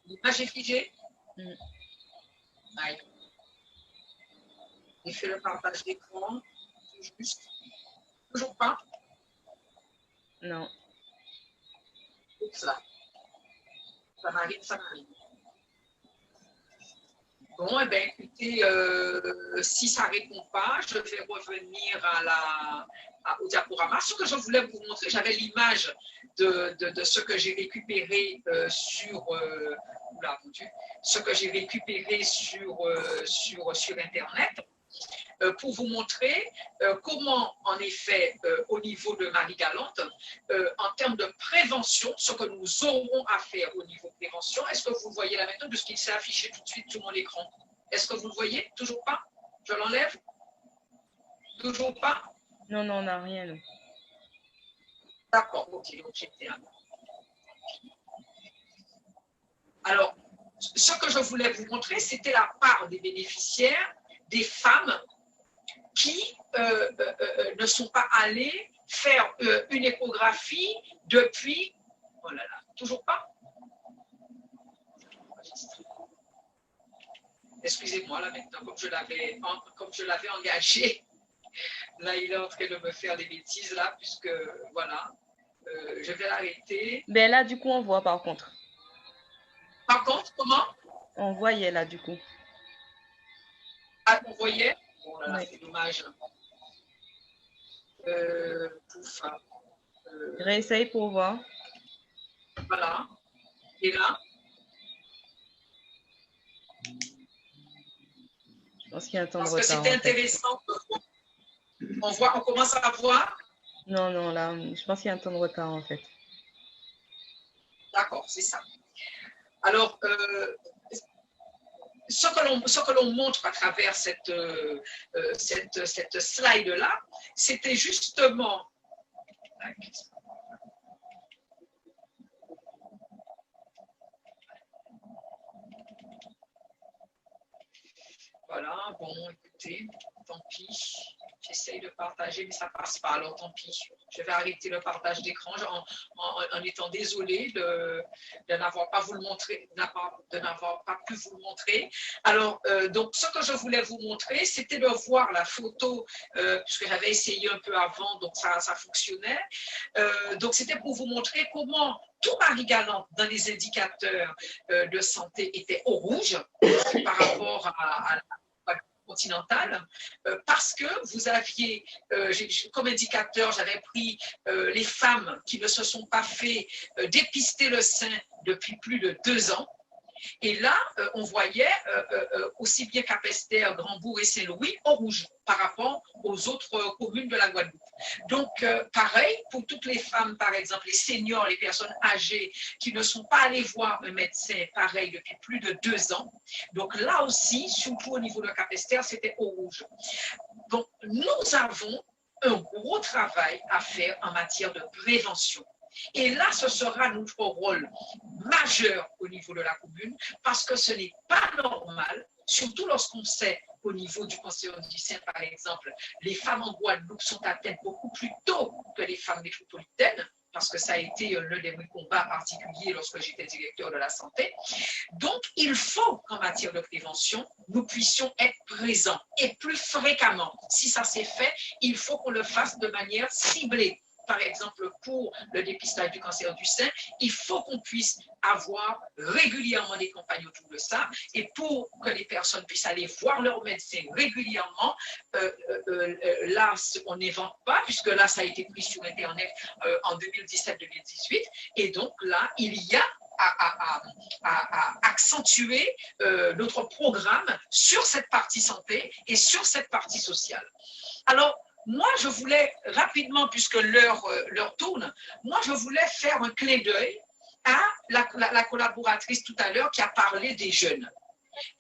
L'image est figée? Aïe. J'ai fait le partage d'écran. Juste. Toujours pas? Non. Oups là. Ça m'arrive, ça m'arrive. Bon, eh bien, écoutez, si ça ne répond pas, je vais revenir au diaporama. Ce que je voulais vous montrer, j'avais l'image de ce que j'ai récupéré sur Internet. Pour vous montrer comment, en effet, au niveau de Marie-Galante, en termes de prévention, ce que nous aurons à faire au niveau de prévention, est-ce que vous voyez la méthode de ce qui s'est affiché tout de suite sur mon écran? Est-ce que vous le voyez? Toujours pas? Je l'enlève? Toujours pas? Non, non, on n'a rien. Non. D'accord, ok, donc j'étais là. Alors, ce que je voulais vous montrer, c'était la part des bénéficiaires, des femmes qui ne sont pas allées faire une échographie depuis... Oh là là, toujours pas? Excusez-moi, là maintenant, comme je l'avais engagé, là il est en train de me faire des bêtises, là, puisque, voilà, je vais l'arrêter. Ben là, du coup, on voit par contre. Par contre, comment? On voyait là, du coup. Ah, on voyait? Bon, là, Oui. c'est dommage. Pouf. Réessaye pour voir. Voilà. Et là? Je pense qu'il y a un temps de Parce que retard. c'était intéressant. On commence à voir. Non, non, là, je pense qu'il y a un temps de retard en fait. D'accord, c'est ça. Alors, ce que l'on montre à travers cette slide-là, c'était justement... Voilà, bon, écoutez, tant pis. J'essaye de partager, mais ça ne passe pas, alors tant pis. Je vais arrêter le partage d'écran en étant désolée de n'avoir pas pu vous le montrer. Alors, donc, ce que je voulais vous montrer, c'était de voir la photo, puisque j'avais essayé un peu avant, donc ça fonctionnait. Donc, c'était pour vous montrer comment tout Marie-Galante dans les indicateurs de santé était au rouge par rapport à la continentale, parce que vous aviez, comme indicateur, j'avais pris les femmes qui ne se sont pas fait dépister le sein depuis plus de 2 ans. Et là, on voyait aussi bien Capesterre, Grandbourg et Saint-Louis au rouge par rapport aux autres communes de la Guadeloupe. Donc, pareil, pour toutes les femmes, par exemple, les seniors, les personnes âgées qui ne sont pas allées voir un médecin, pareil, depuis plus de 2 ans. Donc là aussi, surtout au niveau de Capesterre, c'était au rouge. Donc, nous avons un gros travail à faire en matière de prévention. Et là, ce sera notre rôle majeur au niveau de la commune, parce que ce n'est pas normal, surtout lorsqu'on sait qu'au niveau du cancer du sein, par exemple, les femmes en Guadeloupe sont atteintes beaucoup plus tôt que les femmes métropolitaines, parce que ça a été l'un des combats particuliers lorsque j'étais directeur de la santé. Donc, il faut qu'en matière de prévention, nous puissions être présents et plus fréquemment. Si ça s'est fait, il faut qu'on le fasse de manière ciblée. Par exemple, pour le dépistage du cancer du sein, il faut qu'on puisse avoir régulièrement des campagnes autour de ça. Et pour que les personnes puissent aller voir leur médecin régulièrement, là, on n'invente pas, puisque là, ça a été pris sur Internet en 2017-2018. Et donc là, il y a à accentuer notre programme sur cette partie santé et sur cette partie sociale. Alors, moi, je voulais rapidement, puisque l'heure tourne, moi, je voulais faire un clin d'œil à la collaboratrice tout à l'heure qui a parlé des jeunes.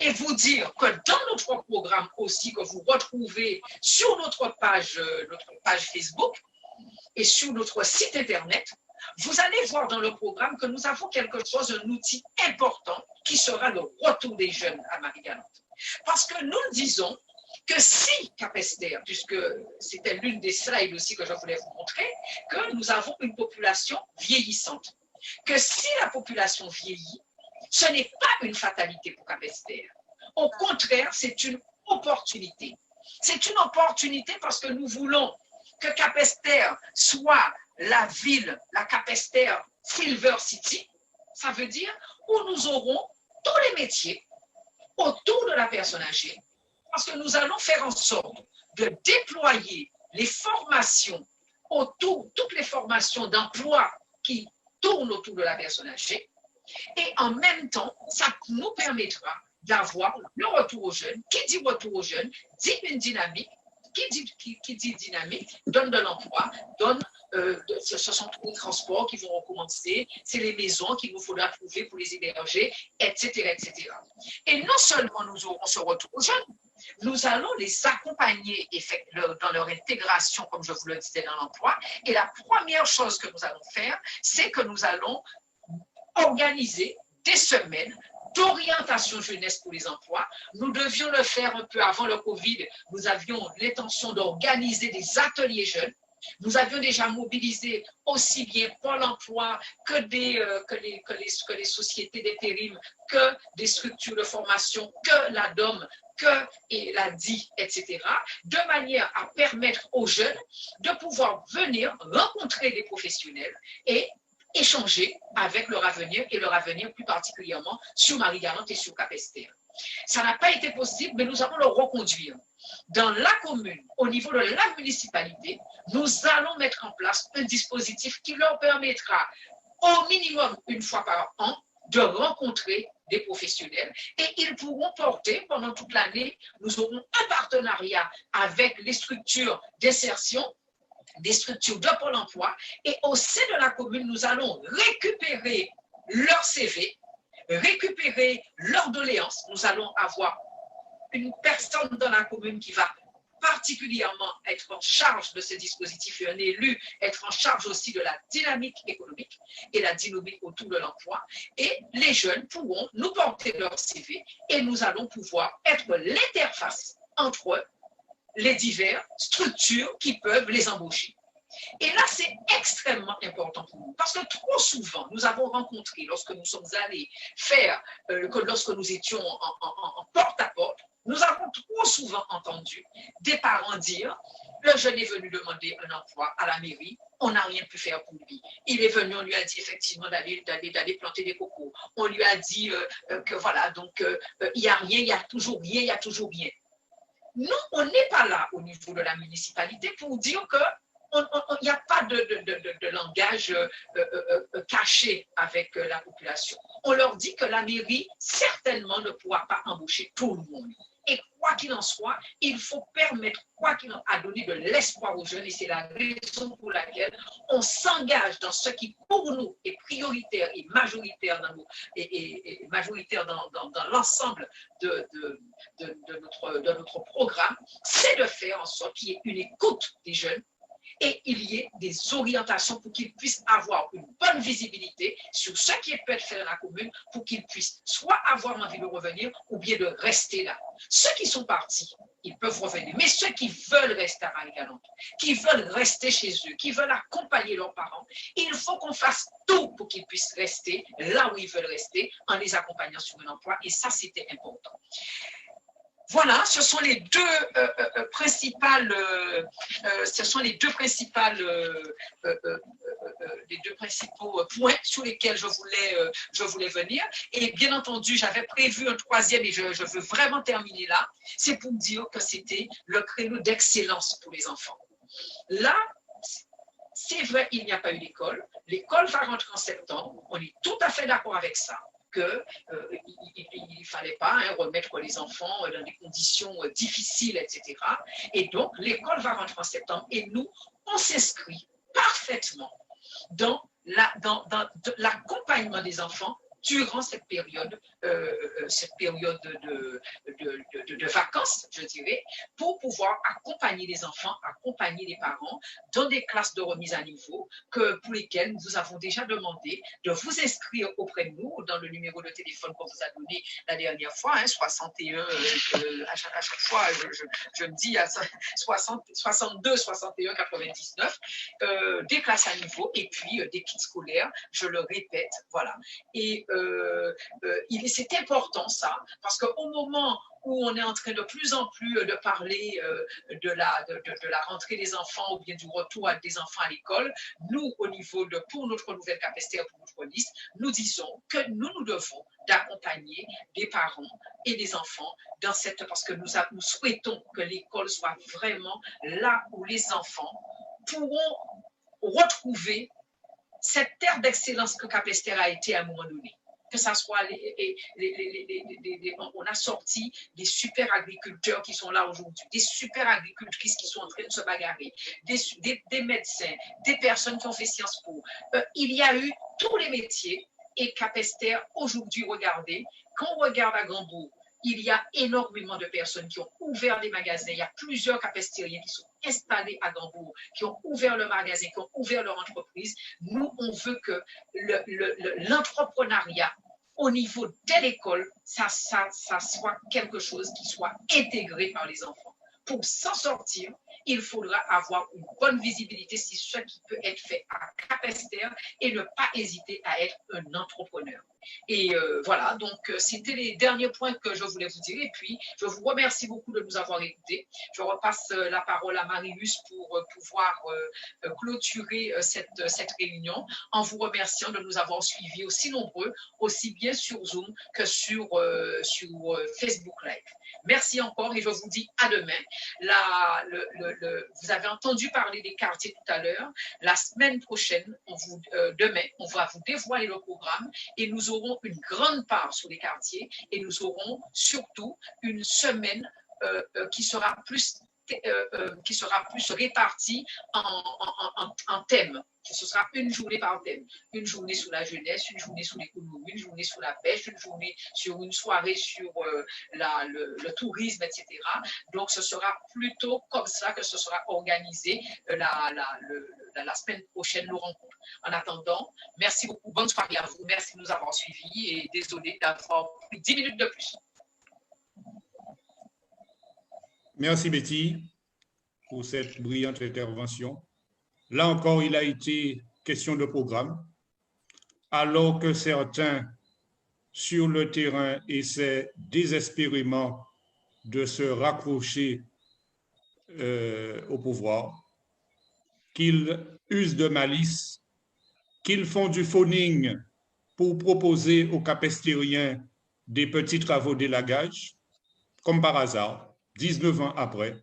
Et vous dire que dans notre programme aussi, que vous retrouvez sur notre page Facebook et sur notre site Internet, vous allez voir dans le programme que nous avons quelque chose, un outil important qui sera le retour des jeunes à Marie-Galante. Parce que nous disons que si Capesterre, puisque c'était l'une des slides aussi que je voulais vous montrer, que nous avons une population vieillissante. Que si la population vieillit, Ce n'est pas une fatalité pour Capesterre. Au contraire, c'est une opportunité. C'est une opportunité parce que nous voulons que Capesterre soit la ville, la Capesterre Silver City. Ça veut dire où nous aurons tous les métiers autour de la personne âgée, parce que nous allons faire en sorte de déployer les formations autour, toutes les formations d'emploi qui tournent autour de la personne âgée. Et en même temps, ça nous permettra d'avoir le retour aux jeunes. Qui dit retour aux jeunes dit une dynamique. Qui dit dynamique donne de l'emploi, donne, ce sont tous les transports qui vont recommencer, c'est les maisons qu'il nous faudra trouver pour les héberger, etc., etc. Et non seulement nous aurons ce retour aux jeunes, nous allons les accompagner dans leur intégration, comme je vous le disais, dans l'emploi. Et la première chose que nous allons faire, c'est que nous allons organiser des semaines d'orientation jeunesse pour les emplois. Nous devions le faire un peu avant le Covid. Nous avions l'intention d'organiser des ateliers jeunes. Nous avions déjà mobilisé aussi bien Pôle emploi que les sociétés d'intérim, que des structures de formation, que la DOM, que la DI, etc., de manière à permettre aux jeunes de pouvoir venir rencontrer des professionnels et échanger avec leur avenir, et leur avenir plus particulièrement sur Marie-Galante et sur Capesterre. Ça n'a pas été possible, mais nous allons le reconduire. Dans la commune, au niveau de la municipalité, nous allons mettre en place un dispositif qui leur permettra au minimum une fois par an de rencontrer des professionnels, et ils pourront porter pendant toute l'année, nous aurons un partenariat avec les structures d'insertion, des structures de Pôle emploi, et au sein de la commune, nous allons récupérer leur CV, récupérer leur doléance. Nous allons avoir une personne dans la commune qui va particulièrement être en charge de ce dispositif, et un élu être en charge aussi de la dynamique économique et la dynamique autour de l'emploi. Et les jeunes pourront nous porter leur CV, et nous allons pouvoir être l'interface entre les diverses structures qui peuvent les embaucher. Et là, c'est extrêmement important pour nous, parce que trop souvent, nous avons rencontré, lorsque nous sommes allés faire, lorsque nous étions en porte-à-porte, nous avons trop souvent entendu des parents dire « Le jeune est venu demander un emploi à la mairie, on n'a rien pu faire pour lui. Il est venu, on lui a dit effectivement d'aller planter des cocos. On lui a dit que voilà, donc il n'y a rien, il y a toujours rien, il y a toujours rien. » Nous, on n'est pas là au niveau de la municipalité pour dire qu'il n'y a pas de langage caché avec la population. On leur dit que la mairie, certainement, ne pourra pas embaucher tout le monde. Et quoi qu'il en soit, il faut permettre, quoi qu'il en soit, donner de l'espoir aux jeunes. Et c'est la raison pour laquelle on s'engage dans ce qui, pour nous, est prioritaire et majoritaire dans l'ensemble de notre programme, c'est de faire en sorte qu'il y ait une écoute des jeunes, et il y ait des orientations pour qu'ils puissent avoir une bonne visibilité sur ce qui peut être fait dans la commune, pour qu'ils puissent soit avoir envie de revenir ou bien de rester là. Ceux qui sont partis, ils peuvent revenir, mais ceux qui veulent rester à Marie-Galante, qui veulent rester chez eux, qui veulent accompagner leurs parents, il faut qu'on fasse tout pour qu'ils puissent rester là où ils veulent rester, en les accompagnant sur un emploi, et ça, c'était important. Voilà, ce sont les deux principaux points sur lesquels je voulais venir. Et bien entendu, j'avais prévu un troisième, et je veux vraiment terminer là. C'est pour dire que c'était le créneau d'excellence pour les enfants. Là, c'est vrai, il n'y a pas eu d'école. L'école va rentrer en septembre. On est tout à fait d'accord avec ça, qu'il ne fallait pas remettre les enfants dans des conditions difficiles, etc. Et donc, l'école va rentrer en septembre, et nous, on s'inscrit parfaitement dans l'accompagnement des enfants durant cette période de vacances, je dirais, pour pouvoir accompagner les enfants, accompagner les parents dans des classes de remise à niveau pour lesquelles nous vous avons déjà demandé de vous inscrire auprès de nous dans le numéro de téléphone qu'on vous a donné la dernière fois, 61, à chaque fois, je me dis 62, 61, 99, des classes à niveau, et puis des kits scolaires, je le répète, voilà. Et c'est important ça, parce qu'au moment où on est en train de plus en plus de parler de la rentrée des enfants ou bien du retour des enfants à l'école, nous, au niveau pour notre nouvelle capacité, pour notre liste, nous disons que nous devons d'accompagner des parents et des enfants dans parce que nous souhaitons que l'école soit vraiment là où les enfants pourront retrouver cette terre d'excellence que Capesterre a été à un moment donné. Que ça soit on a sorti des super agriculteurs qui sont là aujourd'hui, des super agricultrices qui sont en train de se bagarrer, des médecins, des personnes qui ont fait Sciences Po. Il y a eu tous les métiers et Capesterre, aujourd'hui, regardez, quand on regarde à Gambourg, il y a énormément de personnes qui ont ouvert des magasins. Il y a plusieurs capestériens qui sont installés à Gambourg, qui ont ouvert leur magasin, qui ont ouvert leur entreprise. Nous, on veut que l'entrepreneuriat au niveau de l'école, ça soit quelque chose qui soit intégré par les enfants. Pour s'en sortir, il faudra avoir une bonne visibilité sur ce qui peut être fait à Capesterre et ne pas hésiter à être un entrepreneur. Et voilà, donc c'était les derniers points que je voulais vous dire. Et puis, je vous remercie beaucoup de nous avoir écoutés. Je repasse la parole à Marius pour pouvoir clôturer cette réunion en vous remerciant de nous avoir suivis aussi nombreux, aussi bien sur Zoom que sur Facebook Live. Merci encore et je vous dis à demain. Vous avez entendu parler des quartiers tout à l'heure. La semaine prochaine, demain, on va vous dévoiler le programme et nous aurons une grande part sur les quartiers et nous aurons surtout une semaine qui sera plus répartie en thèmes. Ce sera une journée par thème. Une journée sur la jeunesse, une journée sur l'économie, une journée sur la pêche, une journée sur une soirée sur le tourisme, etc. Donc, ce sera plutôt comme ça que ce sera organisé la semaine prochaine, nos rencontres. En attendant, merci beaucoup. Bonne soirée à vous. Merci de nous avoir suivis et désolé d'avoir pris 10 minutes de plus. Merci Betty pour cette brillante intervention. Là encore, il a été question de programme, alors que certains sur le terrain essaient désespérément de se raccrocher au pouvoir, qu'ils usent de malice, qu'ils font du phoning pour proposer aux capestériens des petits travaux d'élagage, comme par hasard, 19 ans après,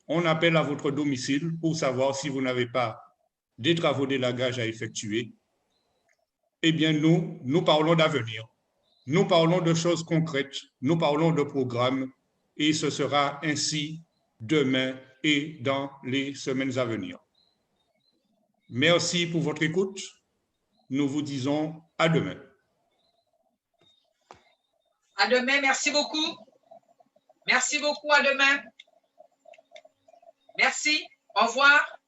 on appelle à votre domicile pour savoir si vous n'avez pas des travaux d'élagage à effectuer. Eh bien, nous parlons d'avenir. Nous parlons de choses concrètes. Nous parlons de programmes et ce sera ainsi demain et dans les semaines à venir. Merci pour votre écoute. Nous vous disons à demain. À demain, merci beaucoup. Merci beaucoup, à demain. Merci, au revoir.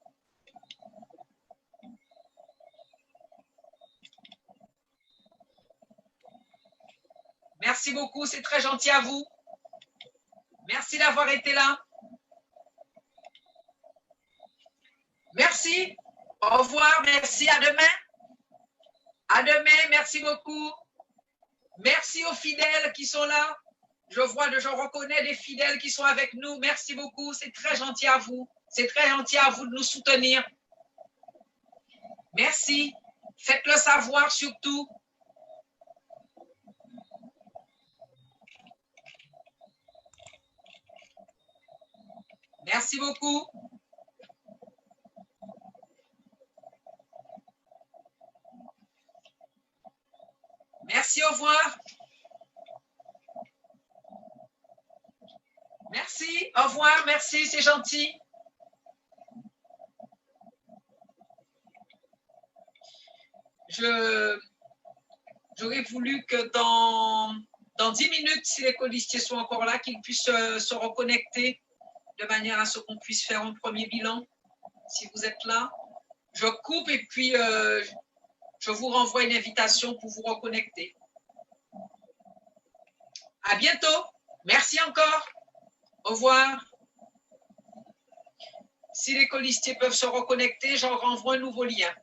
Merci beaucoup, c'est très gentil à vous. Merci d'avoir été là. Merci, au revoir, merci, à demain. À demain, merci beaucoup. Merci aux fidèles qui sont là. Je reconnais des fidèles qui sont avec nous. Merci beaucoup, c'est très gentil à vous. C'est très gentil à vous de nous soutenir. Merci, faites-le savoir surtout. Merci beaucoup. Merci, au revoir. Merci, au revoir, merci, c'est gentil. J'aurais voulu que dans 10 minutes, si les colistiers sont encore là, qu'ils puissent se reconnecter de manière à ce qu'on puisse faire un premier bilan. Si vous êtes là, je coupe et puis je vous renvoie une invitation pour vous reconnecter. À bientôt. Merci encore. Au revoir. Si les colistiers peuvent se reconnecter, j'en renvoie un nouveau lien.